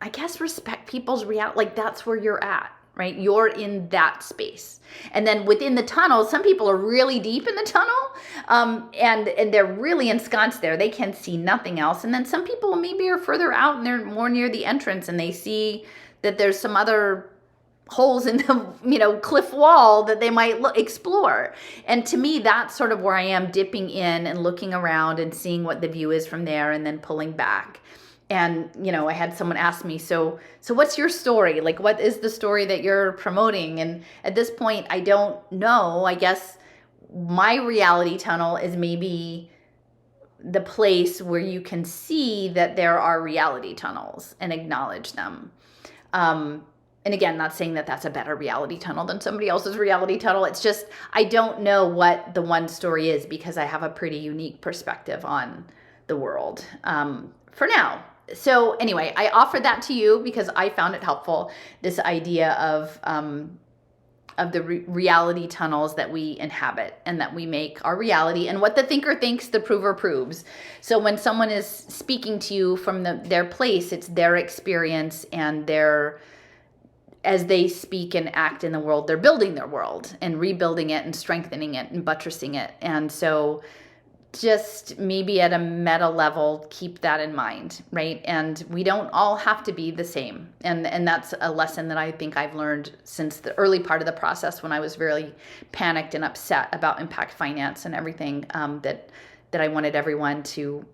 I guess, respect people's reality. Like, that's where you're at, right? You're in that space. And then within the tunnel, some people are really deep in the tunnel, and they're really ensconced there. They can see nothing else. And then some people maybe are further out and they're more near the entrance and they see that there's some other holes in the, you know, cliff wall that they might explore. And to me, that's sort of where I am, dipping in and looking around and seeing what the view is from there and then pulling back. And, you know, I had someone ask me, so what's your story? Like, what is the story that you're promoting? And at this point, I don't know. I guess my reality tunnel is maybe the place where you can see that there are reality tunnels and acknowledge them. And again, not saying that that's a better reality tunnel than somebody else's reality tunnel. It's just, I don't know what the one story is because I have a pretty unique perspective on the world for now. So anyway, I offered that to you because I found it helpful, this idea of the reality tunnels that we inhabit and that we make our reality, and what the thinker thinks, the prover proves. So when someone is speaking to you from their place, it's their experience, and as they speak and act in the world, they're building their world and rebuilding it and strengthening it and buttressing it. And so just maybe at a meta level, keep that in mind, right? And we don't all have to be the same. And that's a lesson that I think I've learned since the early part of the process, when I was really panicked and upset about impact finance and everything, that I wanted everyone to,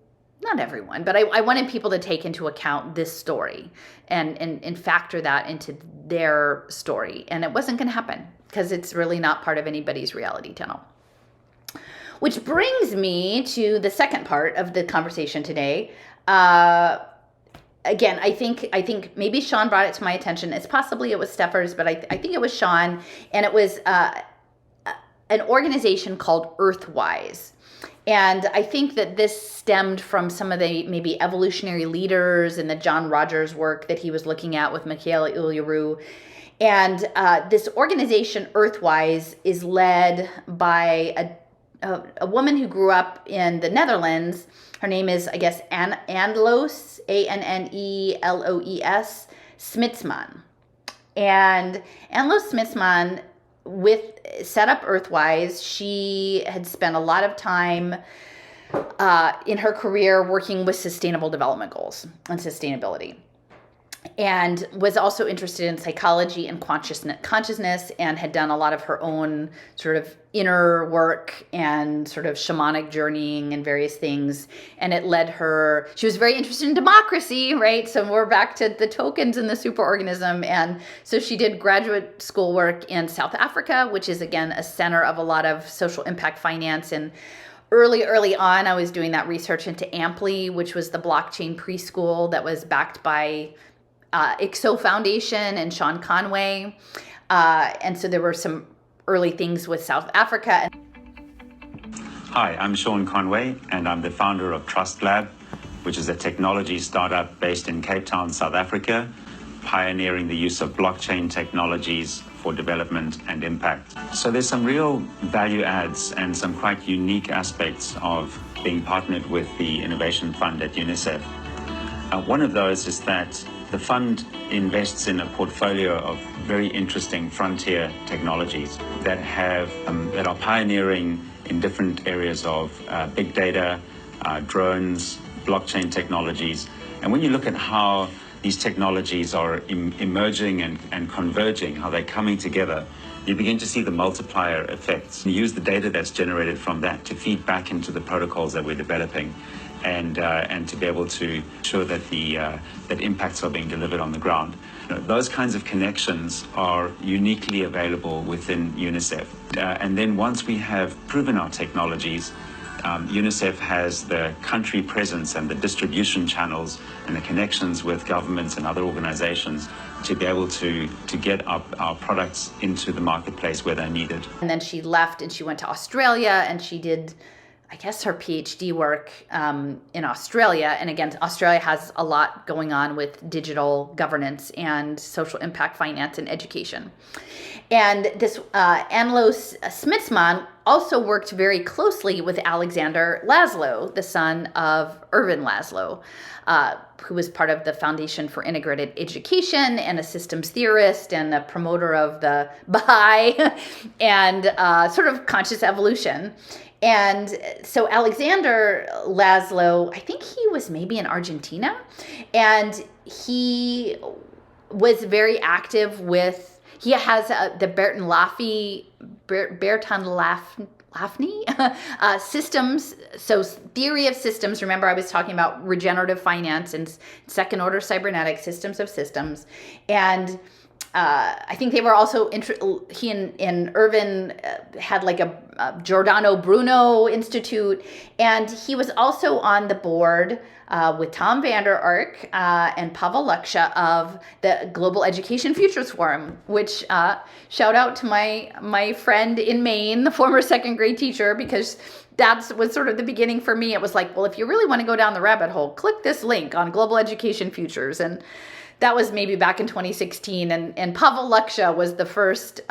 not everyone, but I wanted people to take into account this story and factor that into their story. And it wasn't going to happen because it's really not part of anybody's reality tunnel. Which brings me to the second part of the conversation today. Again, I think maybe Sean brought it to my attention. It was Steffers, but I think it was Sean. And it was an organization called Earthwise. And I think that this stemmed from some of the maybe evolutionary leaders and the John Rogers work that he was looking at with Michaela Uluru. And this organization, Earthwise, is led by a woman who grew up in the Netherlands. Her name is, I guess, Anneloes, Anneloes Smitsman. And Anneloes Smitsman set up Earthwise. She had spent a lot of time in her career working with sustainable development goals and sustainability, and was also interested in psychology and consciousness, and had done a lot of her own sort of inner work and sort of shamanic journeying and various things. And it led her, she was very interested in democracy, right? So we're back to the tokens and the superorganism. And so she did graduate school work in South Africa, which is, again, a center of a lot of social impact finance. And early on, I was doing that research into Ampli, which was the blockchain preschool that was backed by ICSO Foundation and Sean Conway. And so there were some early things with South Africa. Hi, I'm Sean Conway, and I'm the founder of Trust Lab, which is a technology startup based in Cape Town, South Africa, pioneering the use of blockchain technologies for development and impact. So there's some real value adds and some quite unique aspects of being partnered with the Innovation Fund at UNICEF. One of those is that the fund invests in a portfolio of very interesting frontier technologies that are pioneering in different areas of big data, drones, blockchain technologies. And when you look at how these technologies are emerging and converging, how they're coming together, you begin to see the multiplier effects. You use the data that's generated from that to feed back into the protocols that we're developing, and to be able to ensure that that impacts are being delivered on the ground. Those kinds of connections are uniquely available within UNICEF. And then once we have proven our technologies, UNICEF has the country presence and the distribution channels and the connections with governments and other organizations to be able to get our products into the marketplace where they're needed. And then she left and she went to Australia and she did, I guess, her PhD work in Australia. And again, Australia has a lot going on with digital governance and social impact finance and education. And this Anlo Smitsman also worked very closely with Alexander Laszlo, the son of Ervin Laszlo, who was part of the Foundation for Integrated Education and a systems theorist and a promoter of the Baha'i and sort of conscious evolution. And so Alexander Laszlo, I think he was maybe in Argentina, and he was very active with, he has the Bertalanffy systems, so theory of systems. Remember, I was talking about regenerative finance and second order cybernetic systems of systems. And I think they were also, he and Ervin had like a Giordano Bruno Institute, and he was also on the board with Tom Vander Ark and Pavel Luksha of the Global Education Futures Forum, which shout out to my friend in Maine, the former second grade teacher, because that was sort of the beginning for me. It was like, well, if you really want to go down the rabbit hole, click this link on Global Education Futures. And that was maybe back in 2016. And Pavel Luksha was the first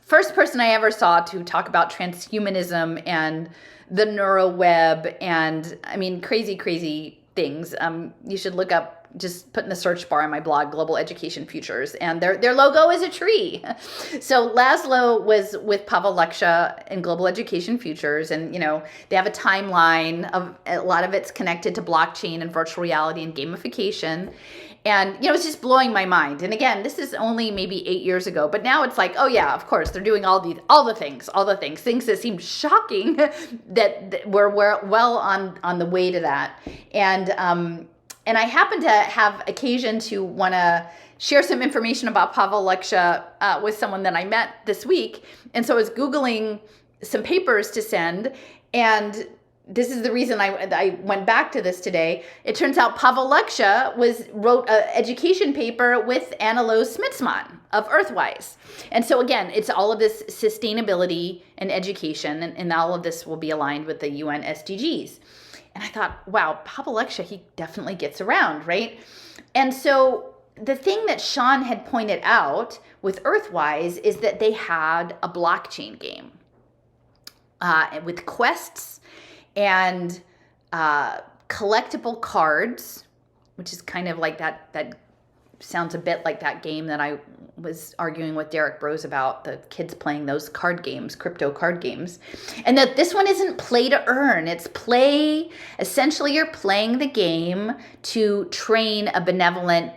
person I ever saw to talk about transhumanism and the neuroweb and, I mean, crazy things. You should look up, just put in the search bar on my blog, Global Education Futures, and their logo is a tree. So Laszlo was with Pavel Luksha in Global Education Futures, and, you know, they have a timeline of, a lot of it's connected to blockchain and virtual reality and gamification. And, you know, it's just blowing my mind. And again, this is only maybe 8 years ago, but now it's like, oh yeah, of course, they're doing all the things that seem shocking that we're well on the way to that. And I happen to have occasion to want to share some information about Pavel Luksha with someone that I met this week. And so I was Googling some papers to send, and this is the reason I went back to this today. It turns out Pavel Luksha wrote an education paper with Analo Smitsman of Earthwise. And so again, it's all of this sustainability and education, and all of this will be aligned with the UN SDGs. And I thought, wow, Pavel Luksha, he definitely gets around, right? And so the thing that Sean had pointed out with Earthwise is that they had a blockchain game with quests and collectible cards, which is kind of like that sounds a bit like that game that I was arguing with Derek Bros about, the kids playing those card games, crypto card games. And that this one isn't play to earn, it's play. Essentially, you're playing the game to train a benevolent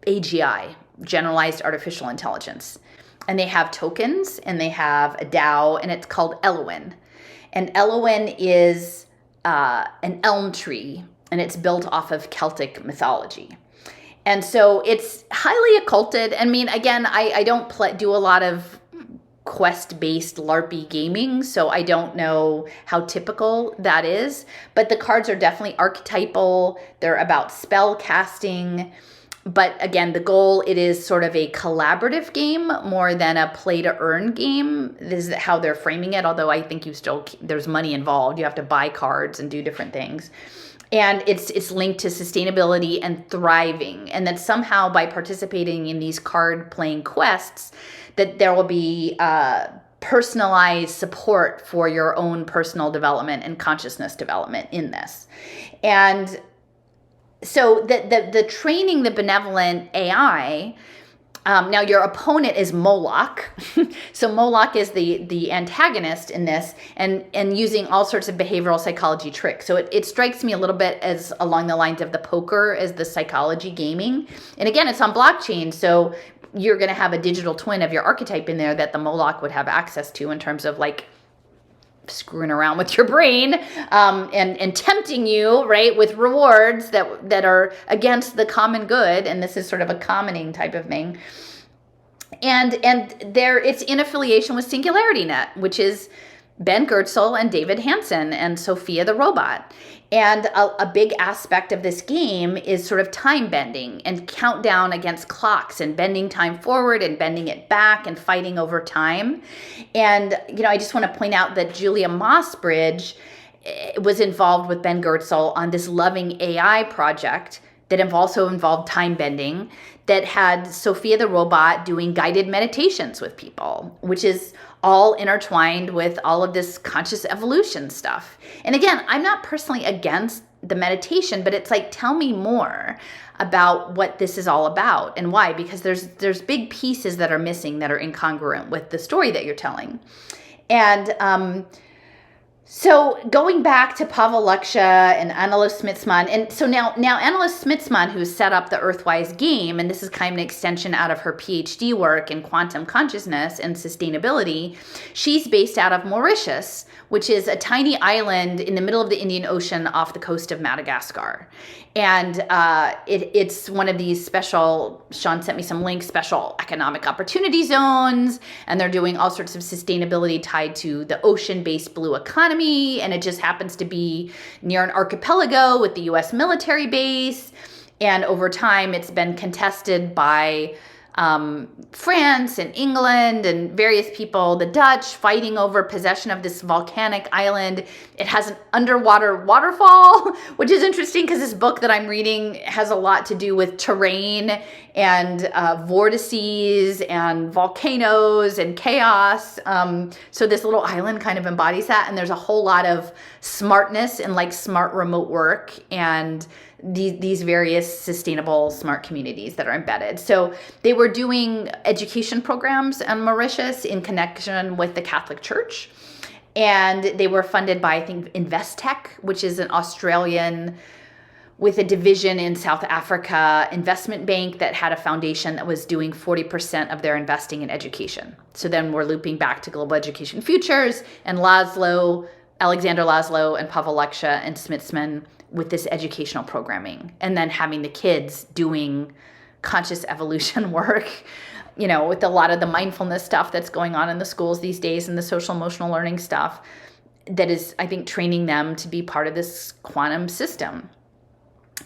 AGI, generalized artificial intelligence. And they have tokens and they have a DAO, and it's called Elowyn. And Elowyn is an elm tree, and it's built off of Celtic mythology. And so it's highly occulted. I mean, again, I don't do a lot of quest-based LARPy gaming, so I don't know how typical that is. But the cards are definitely archetypal. They're about spell casting. But again, the goal, it is sort of a collaborative game more than a play to earn game. This is how they're framing it. Although I think there's money involved. You have to buy cards and do different things. And it's linked to sustainability and thriving. And that somehow by participating in these card playing quests, that there will be personalized support for your own personal development and consciousness development in this. And so the training the benevolent AI, now your opponent is Moloch. So Moloch is the antagonist in this, and using all sorts of behavioral psychology tricks. So it strikes me a little bit as along the lines of the poker as the psychology gaming. And again, it's on blockchain, so you're going to have a digital twin of your archetype in there that the Moloch would have access to in terms of like screwing around with your brain and tempting you, right, with rewards that are against the common good. And this is sort of a commoning type of thing. And it's in affiliation with Singularity Net, which is Ben Goertzel and David Hanson and Sophia the robot. And a big aspect of this game is sort of time bending and countdown against clocks and bending time forward and bending it back and fighting over time. And, I just want to point out that Julia Mossbridge was involved with Ben Goertzel on this Loving AI project that also involved time bending, that had Sophia the robot doing guided meditations with people, which is all intertwined with all of this conscious evolution stuff. And again, I'm not personally against the meditation, but it's like, tell me more about what this is all about and why, because there's big pieces that are missing that are incongruent with the story that you're telling. And so going back to Pavel Luksha and Annelies Smitsman, and so now Annelies Smitsman, who set up the Earthwise game, and this is kind of an extension out of her PhD work in quantum consciousness and sustainability, she's based out of Mauritius, which is a tiny island in the middle of the Indian Ocean off the coast of Madagascar. And it's one of these special, Sean sent me some links, special economic opportunity zones, and they're doing all sorts of sustainability tied to the ocean-based blue economy, and it just happens to be near an archipelago with the US military base, and over time it's been contested by France and England and various people, the Dutch, fighting over possession of this volcanic island. It has an underwater waterfall, which is interesting because this book that I'm reading has a lot to do with terrain and vortices and volcanoes and chaos. So this little island kind of embodies that. And there's a whole lot of smartness and like smart remote work and these various sustainable smart communities that are embedded. So they were doing education programs on Mauritius in connection with the Catholic Church. And they were funded by, I think, Investec, which is an Australian with a division in South Africa investment bank that had a foundation that was doing 40% of their investing in education. So then we're looping back to Global Education Futures and Alexander Laszlo and Pavel Luksha and Smitsman with this educational programming, and then having the kids doing conscious evolution work, with a lot of the mindfulness stuff that's going on in the schools these days and the social emotional learning stuff that is, I think, training them to be part of this quantum system.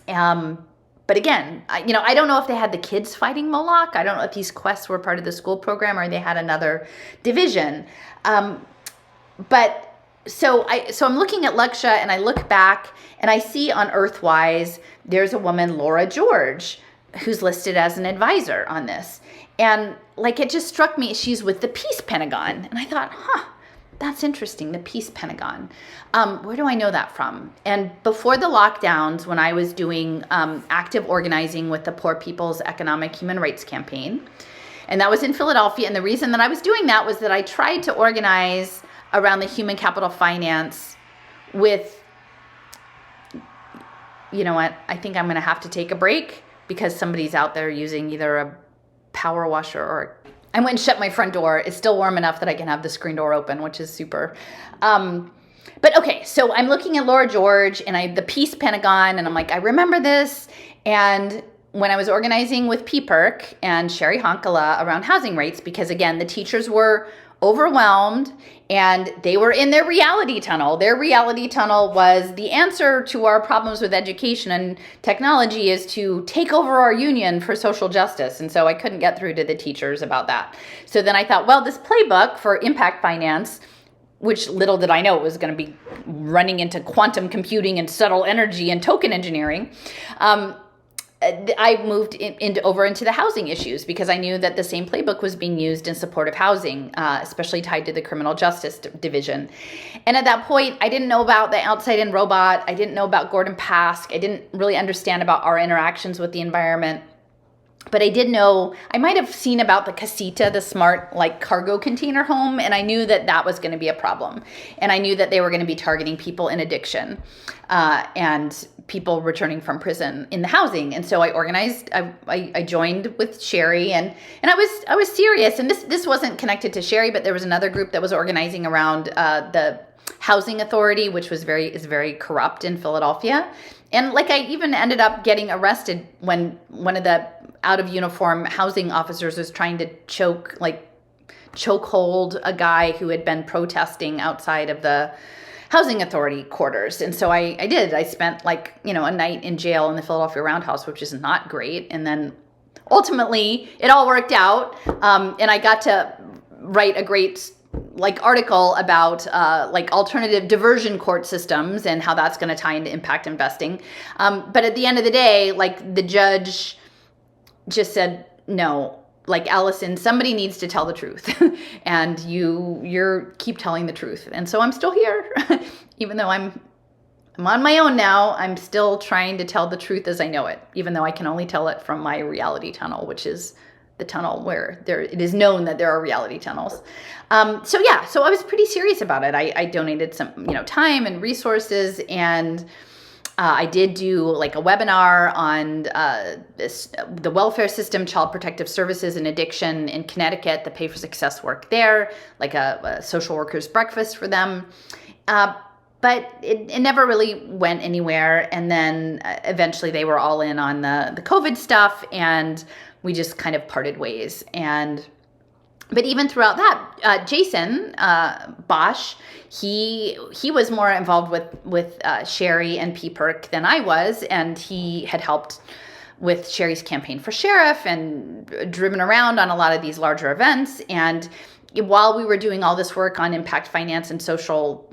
But again, I don't know if they had the kids fighting Moloch. I don't know if these quests were part of the school program or they had another division. So I'm looking at Luksha and I look back and I see on Earthwise, there's a woman, Laura George, who's listed as an advisor on this. And it just struck me, she's with the Peace Pentagon. And I thought, that's interesting, the Peace Pentagon. Where do I know that from? And before the lockdowns, when I was doing active organizing with the Poor People's Economic Human Rights Campaign, and that was in Philadelphia. And the reason that I was doing that was that I tried to organize around the human capital finance with, you know what, I think I'm going to have to take a break because somebody's out there using either a power washer or I went and shut my front door. It's still warm enough that I can have the screen door open, which is super. But okay, so I'm looking at Laura George and the Peace Pentagon, and I'm like, I remember this. And when I was organizing with PPERC and Cheri Honkala around housing rates, because again, the teachers were overwhelmed, and they were in their reality tunnel. Their reality tunnel was the answer to our problems with education and technology is to take over our union for social justice. And so I couldn't get through to the teachers about that. So then I thought, well, this playbook for impact finance, which little did I know it was going to be running into quantum computing and subtle energy and token engineering, I moved over into the housing issues because I knew that the same playbook was being used in supportive housing, especially tied to the criminal justice division. And at that point, I didn't know about the outside-in robot. I didn't know about Gordon Pask. I didn't really understand about our interactions with the environment. But I did know, I might have seen about the casita, the smart like cargo container home, and I knew that that was going to be a problem. And I knew that they were going to be targeting people in addiction and people returning from prison in the housing. And so I organized, I joined with Cheri and I was serious. And this wasn't connected to Cheri, but there was another group that was organizing around the Housing Authority, which is very corrupt in Philadelphia. And like I even ended up getting arrested when one of the out of uniform housing officers was trying to chokehold a guy who had been protesting outside of the Housing Authority quarters. And so I did. I spent a night in jail in the Philadelphia Roundhouse, which is not great. And then ultimately it all worked out. And I got to write a great article about alternative diversion court systems and how that's going to tie into impact investing. But at the end of the day, the judge just said, no, Allison, somebody needs to tell the truth and you're keep telling the truth. And so I'm still here, even though I'm on my own now. I'm still trying to tell the truth as I know it, even though I can only tell it from my reality tunnel, which is the tunnel where it is known that there are reality tunnels. So I was pretty serious about it. I donated some, time and resources, and I did do a webinar on the welfare system, child protective services and addiction in Connecticut, the Pay for Success work there, a social workers breakfast for them. But it never really went anywhere. And then eventually they were all in on the COVID stuff, and we just kind of parted ways. But even throughout that, Jason Bosch, he was more involved with Cheri and PPERC than I was, and he had helped with Cheri's campaign for sheriff and driven around on a lot of these larger events. And while we were doing all this work on impact finance and social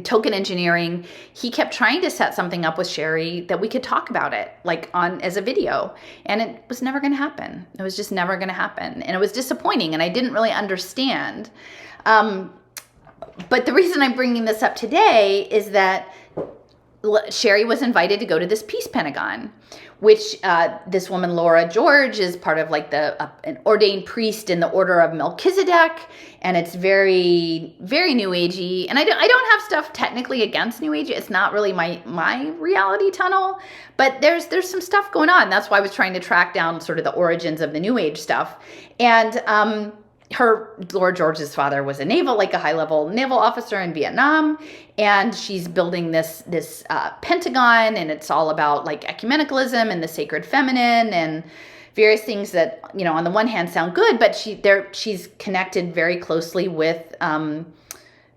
token engineering, he kept trying to set something up with Cheri that we could talk about it as a video, and it was never going to happen. It was just never going to happen, and it was disappointing, and I didn't really understand. But the reason I'm bringing this up today is that Cheri was invited to go to this Peace Pentagon, which this woman, Laura George, is part of an ordained priest in the Order of Melchizedek, and it's very, very New Agey. And I don't have stuff technically against New Age. It's not really my reality tunnel, but there's some stuff going on. That's why I was trying to track down sort of the origins of the New Age stuff. And Laura George's father was a high-level naval officer in Vietnam, and she's building this Pentagon, and it's all about ecumenicalism and the sacred feminine and various things that on the one hand sound good, but she's connected very closely with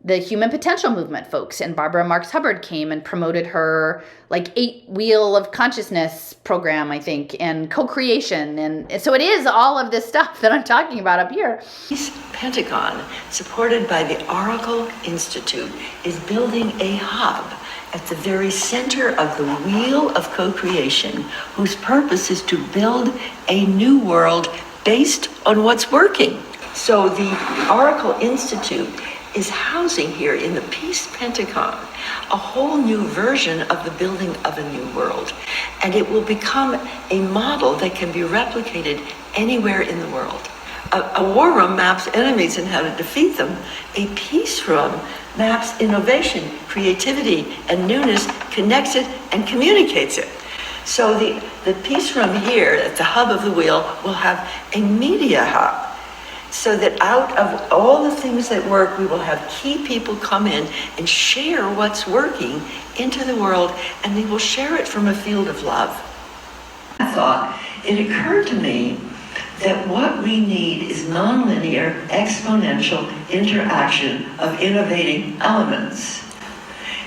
the human potential movement folks. And Barbara Marx Hubbard came and promoted her 8 wheel of consciousness program, I think, and co-creation. And so it is all of this stuff that I'm talking about up here. This Pentagon, supported by the Oracle Institute, is building a hub at the very center of the wheel of co-creation, whose purpose is to build a new world based on what's working. So the Oracle Institute is housing here in the Peace Pentagon a whole new version of the building of a new world. And it will become a model that can be replicated anywhere in the world. A war room maps enemies and how to defeat them. A peace room maps innovation, creativity, and newness, connects it and communicates it. So the peace room here at the hub of the wheel will have a media hub, so that out of all the things that work, we will have key people come in and share what's working into the world, and they will share it from a field of love. I thought, it occurred to me that what we need is nonlinear, exponential interaction of innovating elements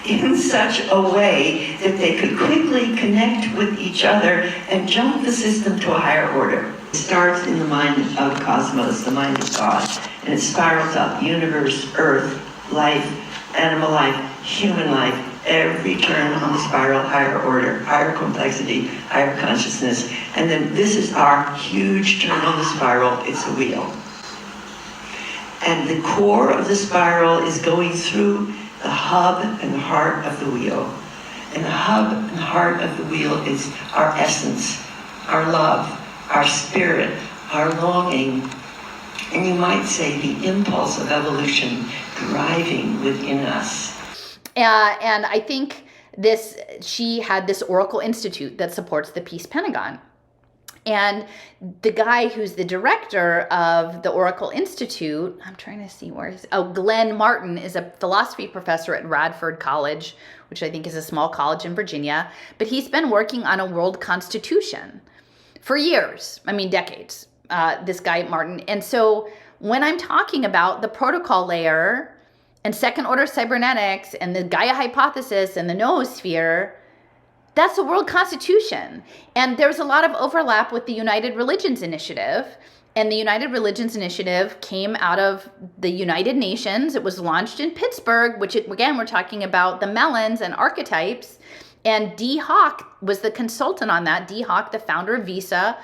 in such a way that they could quickly connect with each other and jump the system to a higher order. It starts in the mind of the cosmos, the mind of God, and it spirals up: universe, earth, life, animal life, human life, every turn on the spiral, higher order, higher complexity, higher consciousness. And then this is our huge turn on the spiral. It's a wheel. And the core of the spiral is going through the hub and the heart of the wheel. And the hub and the heart of the wheel is our essence, our love, our spirit, our longing, and you might say the impulse of evolution driving within us. And I think she had this Oracle Institute that supports the Peace Pentagon. And the guy who's the director of the Oracle Institute, I'm trying to see Glenn Martin, is a philosophy professor at Radford College, which I think is a small college in Virginia. But he's been working on a world constitution for years, decades, this guy Martin. And so when I'm talking about the protocol layer and second order cybernetics and the Gaia hypothesis and the noosphere, that's the world constitution. And there's a lot of overlap with the United Religions Initiative. And the United Religions Initiative came out of the United Nations. It was launched in Pittsburgh, which again, we're talking about the melons and archetypes. And Dee Hock was the consultant on that. Dee Hock, the founder of Visa,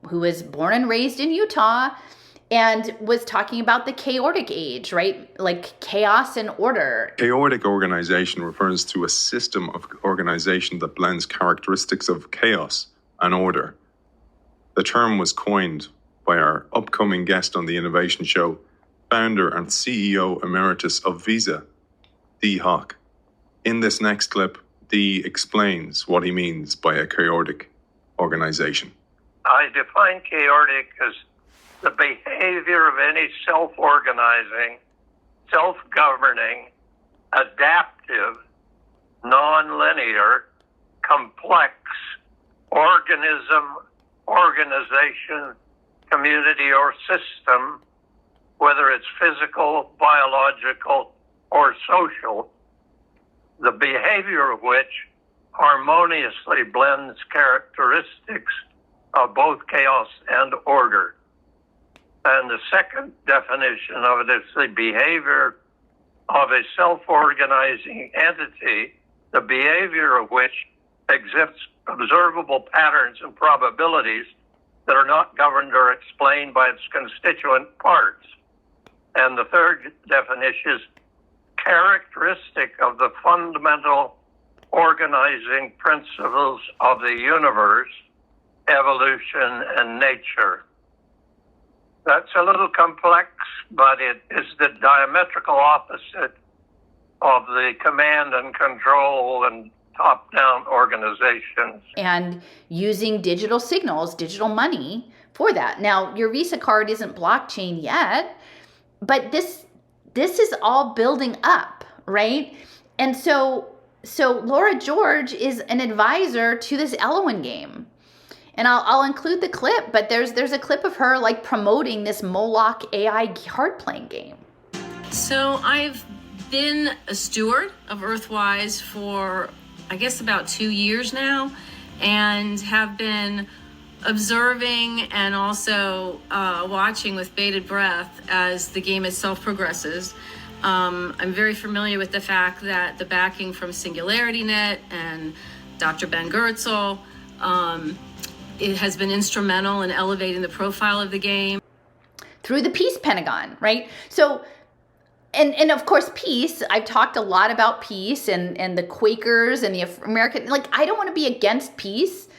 who was born and raised in Utah, and was talking about the chaotic age, right? Like chaos and order. Chaotic organization refers to a system of organization that blends characteristics of chaos and order. The term was coined by our upcoming guest on the Innovation Show, founder and CEO emeritus of Visa, Dee Hock. In this next clip, Dee explains what he means by a chaotic organization. I define chaotic as the behavior of any self-organizing, self-governing, adaptive, non-linear, complex organism, organization, community, or system, whether it's physical, biological, or social, the behavior of which harmoniously blends characteristics of both chaos and order. And the second definition of it is the behavior of a self-organizing entity, the behavior of which exhibits observable patterns and probabilities that are not governed or explained by its constituent parts. And the third definition is characteristic of the fundamental organizing principles of the universe, evolution, and nature. That's a little complex, but it is the diametrical opposite of the command and control and top-down organizations. And using digital signals, digital money for that. Now, your Visa card isn't blockchain yet, but this is all building up, right? And so Laura George is an advisor to this Elowyn game. And I'll include the clip, but there's a clip of her like promoting this Moloch AI card playing game. So I've been a steward of Earthwise for, I guess, about 2 years now, and have been observing and also watching with bated breath as the game itself progresses. I'm very familiar with the fact that the backing from Singularity Net and Dr. Ben Goertzel, it has been instrumental in elevating the profile of the game. Through the Peace Pentagon, right? So, and of course, peace, I've talked a lot about peace and the Quakers and the American, like, I don't want to be against peace,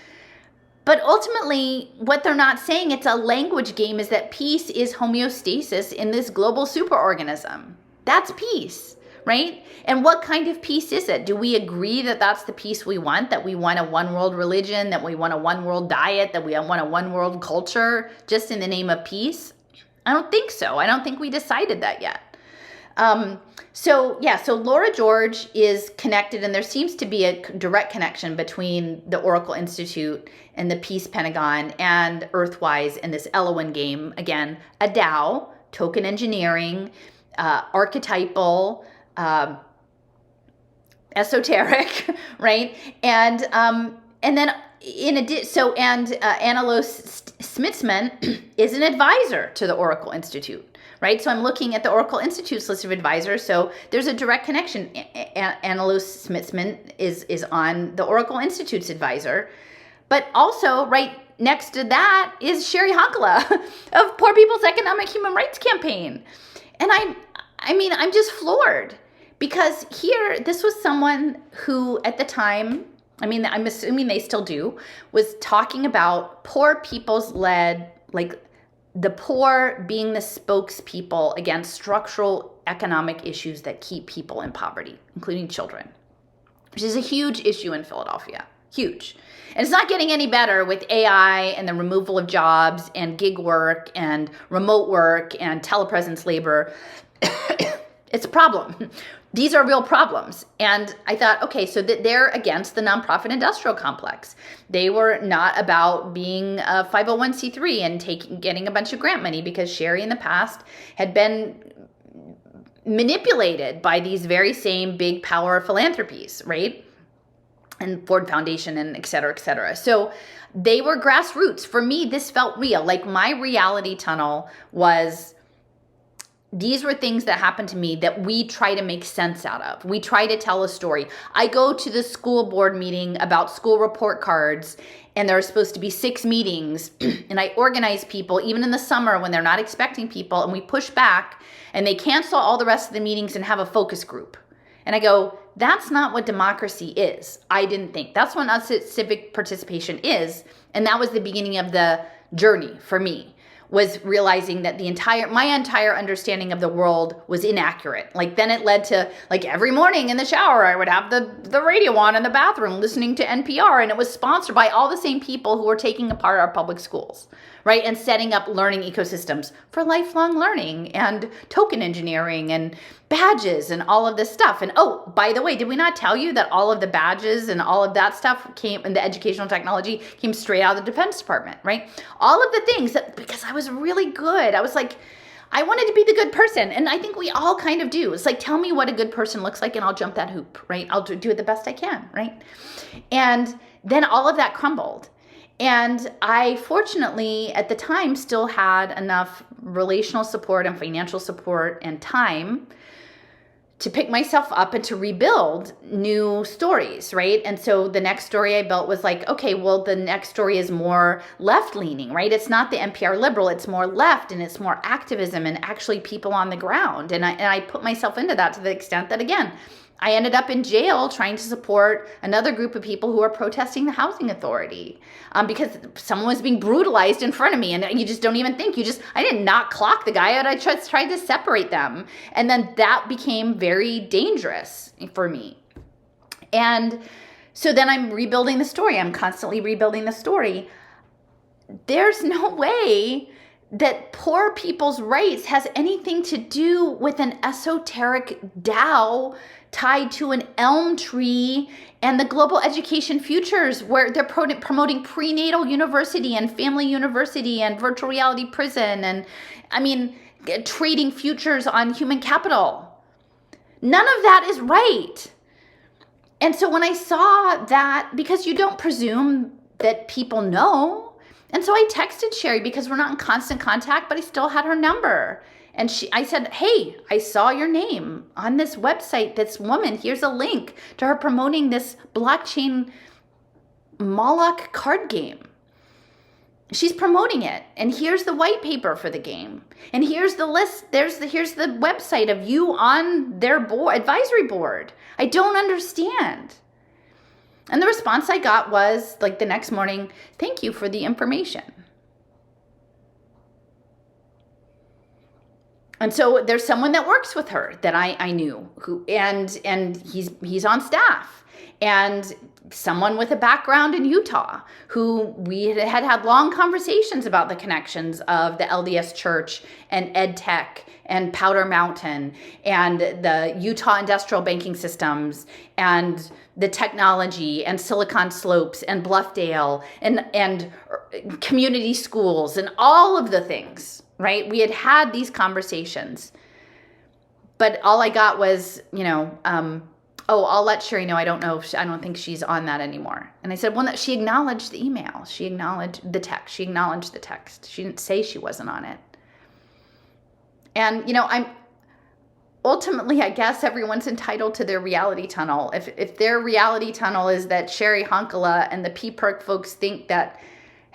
but ultimately, what they're not saying, it's a language game, is that peace is homeostasis in this global superorganism. That's peace, right? And what kind of peace is it? Do we agree that that's the peace we want, that we want a one world religion, that we want a one world diet, that we want a one world culture just in the name of peace? I don't think so. I don't think we decided that yet. So Laura George is connected, and there seems to be a direct connection between the Oracle Institute and the Peace Pentagon and Earthwise and this Elowyn game. Again, a DAO, token engineering, archetypal, esoteric, right? And then Annalos Smitsman is an advisor to the Oracle Institute. Right, so I'm looking at the Oracle Institute's list of advisors. So there's a direct connection. Annalos Smitsman is on the Oracle Institute's advisor, but also right next to that is Cheri Honkala of Poor People's Economic Human Rights Campaign, and I'm just floored because here this was someone who at the time, I'm assuming they still do, was talking about poor people's led, like the poor being the spokespeople against structural economic issues that keep people in poverty, including children, which is a huge issue in Philadelphia. Huge. And it's not getting any better with AI and the removal of jobs and gig work and remote work and telepresence labor. It's a problem. These are real problems. And I thought, okay, so that they're against the nonprofit industrial complex. They were not about being a 501c3 and getting a bunch of grant money, because Cheri in the past had been manipulated by these very same big power philanthropies, right? And Ford Foundation and et cetera, et cetera. So they were grassroots. For me, this felt real. Like my reality tunnel was, these were things that happened to me that we try to make sense out of. We try to tell a story. I go to the school board meeting about school report cards, and there are supposed to be 6 meetings, and I organize people, even in the summer when they're not expecting people, and we push back, and they cancel all the rest of the meetings and have a focus group. And I go, that's not what democracy is. I didn't think. That's what civic participation is, and that was the beginning of the journey for me. Was realizing that my entire understanding of the world was inaccurate. Like then it led to, like, every morning in the shower, I would have the radio on in the bathroom listening to NPR, and it was sponsored by all the same people who were taking apart our public schools, right? And setting up learning ecosystems for lifelong learning and token engineering and badges and all of this stuff. And oh, by the way, did we not tell you that all of the badges and all of that stuff and the educational technology came straight out of the Defense Department, right? All of the things that, because I was really good. I was like, I wanted to be the good person. And I think we all kind of do. It's like, tell me what a good person looks like and I'll jump that hoop, right? I'll do it the best I can, right? And then all of that crumbled. And I fortunately at the time still had enough relational support and financial support and time to pick myself up and to rebuild new stories, right? And so the next story I built was like, okay, well, the next story is more left-leaning, right? It's not the NPR liberal, it's more left, and it's more activism and actually people on the ground. And I put myself into that to the extent that, again, I ended up in jail trying to support another group of people who are protesting the housing authority because someone was being brutalized in front of me, and you just don't even think. I did not clock the guy, and I just tried to separate them. And then that became very dangerous for me. And so then I'm rebuilding the story. I'm constantly rebuilding the story. There's no way that poor people's rights has anything to do with an esoteric DAO tied to an elm tree and the global education futures, where they're promoting prenatal university and family university and virtual reality prison and, trading futures on human capital. None of that is right. And so when I saw that, because you don't presume that people know, and so I texted Cheri because we're not in constant contact, but I still had her number. And I said, hey, I saw your name on this website, this woman, here's a link to her promoting this blockchain Moloch card game. She's promoting it. And here's the white paper for the game. And here's the list. Here's the website of you on their advisory board. I don't understand. And the response I got was, like, the next morning, thank you for the information. And so there's someone that works with her that I knew who, and he's on staff, and someone with a background in Utah who we had long conversations about the connections of the LDS Church and EdTech and Powder Mountain and the Utah industrial banking systems and the technology and Silicon Slopes and Bluffdale and community schools and all of the things, right? We had these conversations, but all I got was, I'll let Cheri know. I don't think she's on that anymore. And I said, well, she acknowledged the email. She acknowledged the text. She acknowledged the text. She didn't say she wasn't on it. And, I'm ultimately, I guess everyone's entitled to their reality tunnel. If their reality tunnel is that Cheri, Honkala, and the P-Perk folks think that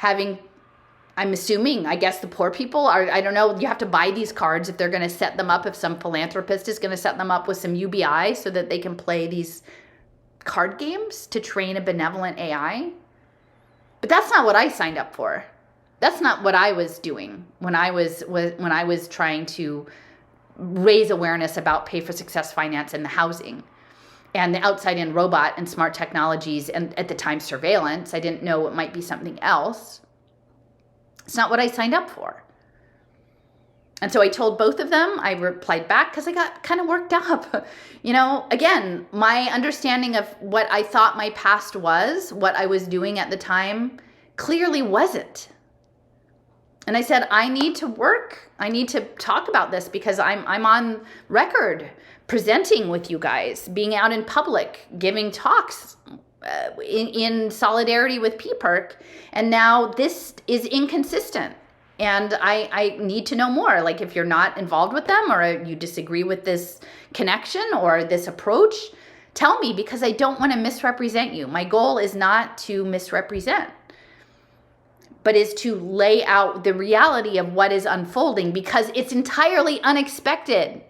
I'm assuming, I guess the poor people are, I don't know, you have to buy these cards if they're going to set them up, if some philanthropist is going to set them up with some UBI so that they can play these card games to train a benevolent AI. But that's not what I signed up for. That's not what I was doing when I was trying to raise awareness about pay for success finance and the housing and the outside-in robot and smart technologies and at the time surveillance. I didn't know it might be something else. It's not what I signed up for. And so I told both of them, I replied back because I got kind of worked up. Again, my understanding of what I thought my past was, what I was doing at the time, clearly wasn't. And I said, I need to work. I need to talk about this because I'm on record presenting with you guys, being out in public, giving talks in solidarity with P-Perk. And now this is inconsistent. And I need to know more. Like if you're not involved with them or you disagree with this connection or this approach, tell me because I don't want to misrepresent you. My goal is not to misrepresent, but is to lay out the reality of what is unfolding because it's entirely unexpected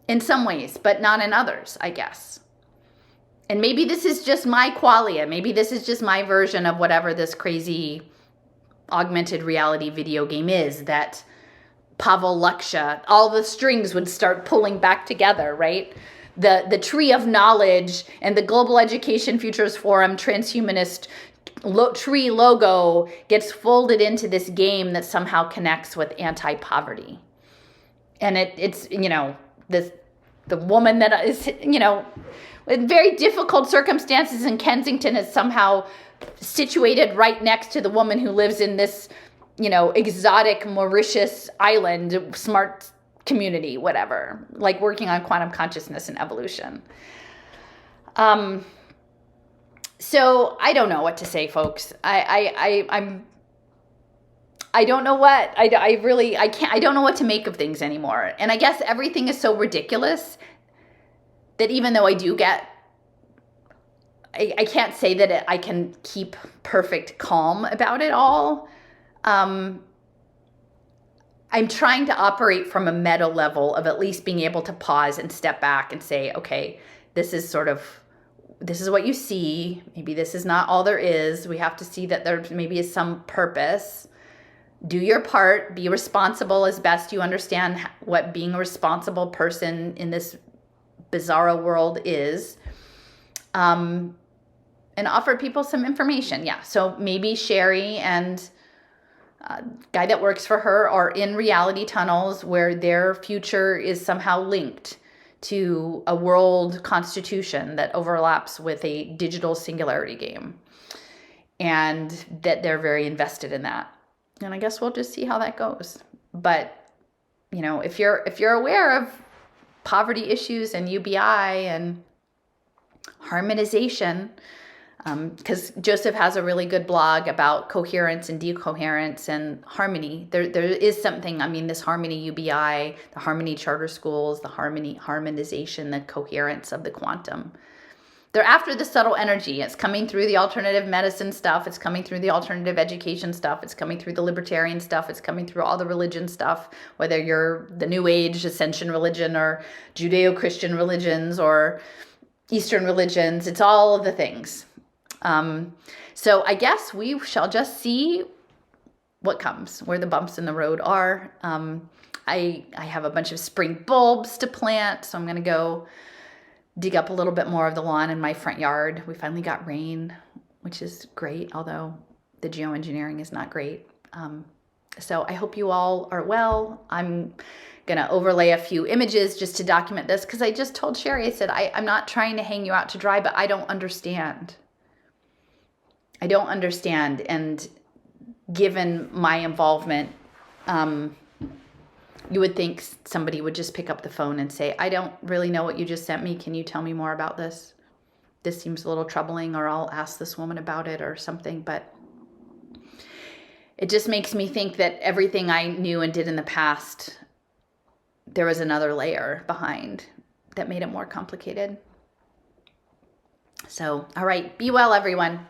in some ways, but not in others, I guess. And maybe this is just my qualia. Maybe this is just my version of whatever this crazy augmented reality video game is that Pavel Luksha, all the strings would start pulling back together, right? The tree of knowledge and the Global Education Futures Forum transhumanist tree logo gets folded into this game that somehow connects with anti-poverty. And it's the woman that is, in very difficult circumstances in Kensington is somehow situated right next to the woman who lives in this, exotic Mauritius island, smart community, whatever, like working on quantum consciousness and evolution. So I don't know what to say, folks. I don't know what, I don't know what to make of things anymore. And I guess everything is so ridiculous that even though I do get, I can't say that I can keep perfect calm about it all. I'm trying to operate from a meta level of at least being able to pause and step back and say, okay, this is what you see. Maybe this is not all there is. We have to see that there maybe is some purpose. Do your part, be responsible as best you understand what being a responsible person in this bizarro world is. And offer people some information. Yeah, so maybe Cheri and guy that works for her are in reality tunnels where their future is somehow linked to a world constitution that overlaps with a digital singularity game, and that they're very invested in that. And I guess we'll just see how that goes. But if you're aware of poverty issues and UBI and harmonization, because Joseph has a really good blog about coherence and decoherence and harmony. There is something, this harmony UBI, the harmony charter schools, the harmonization, the coherence of the quantum. They're after the subtle energy. It's coming through the alternative medicine stuff. It's coming through the alternative education stuff. It's coming through the libertarian stuff. It's coming through all the religion stuff, whether you're the New Age Ascension religion or Judeo-Christian religions or Eastern religions. It's all of the things. So I guess we shall just see what comes, where the bumps in the road are. I have a bunch of spring bulbs to plant, so I'm going to go dig up a little bit more of the lawn in my front yard. We finally got rain, which is great, although the geoengineering is not great. So I hope you all are well. I'm going to overlay a few images just to document this, because I just told Cheri, I said, I'm not trying to hang you out to dry, but I don't understand. I don't understand. And given my involvement, you would think somebody would just pick up the phone and say, I don't really know what you just sent me. Can you tell me more about this? This seems a little troubling, or I'll ask this woman about it or something. But it just makes me think that everything I knew and did in the past, there was another layer behind that made it more complicated. So, all right, be well, everyone.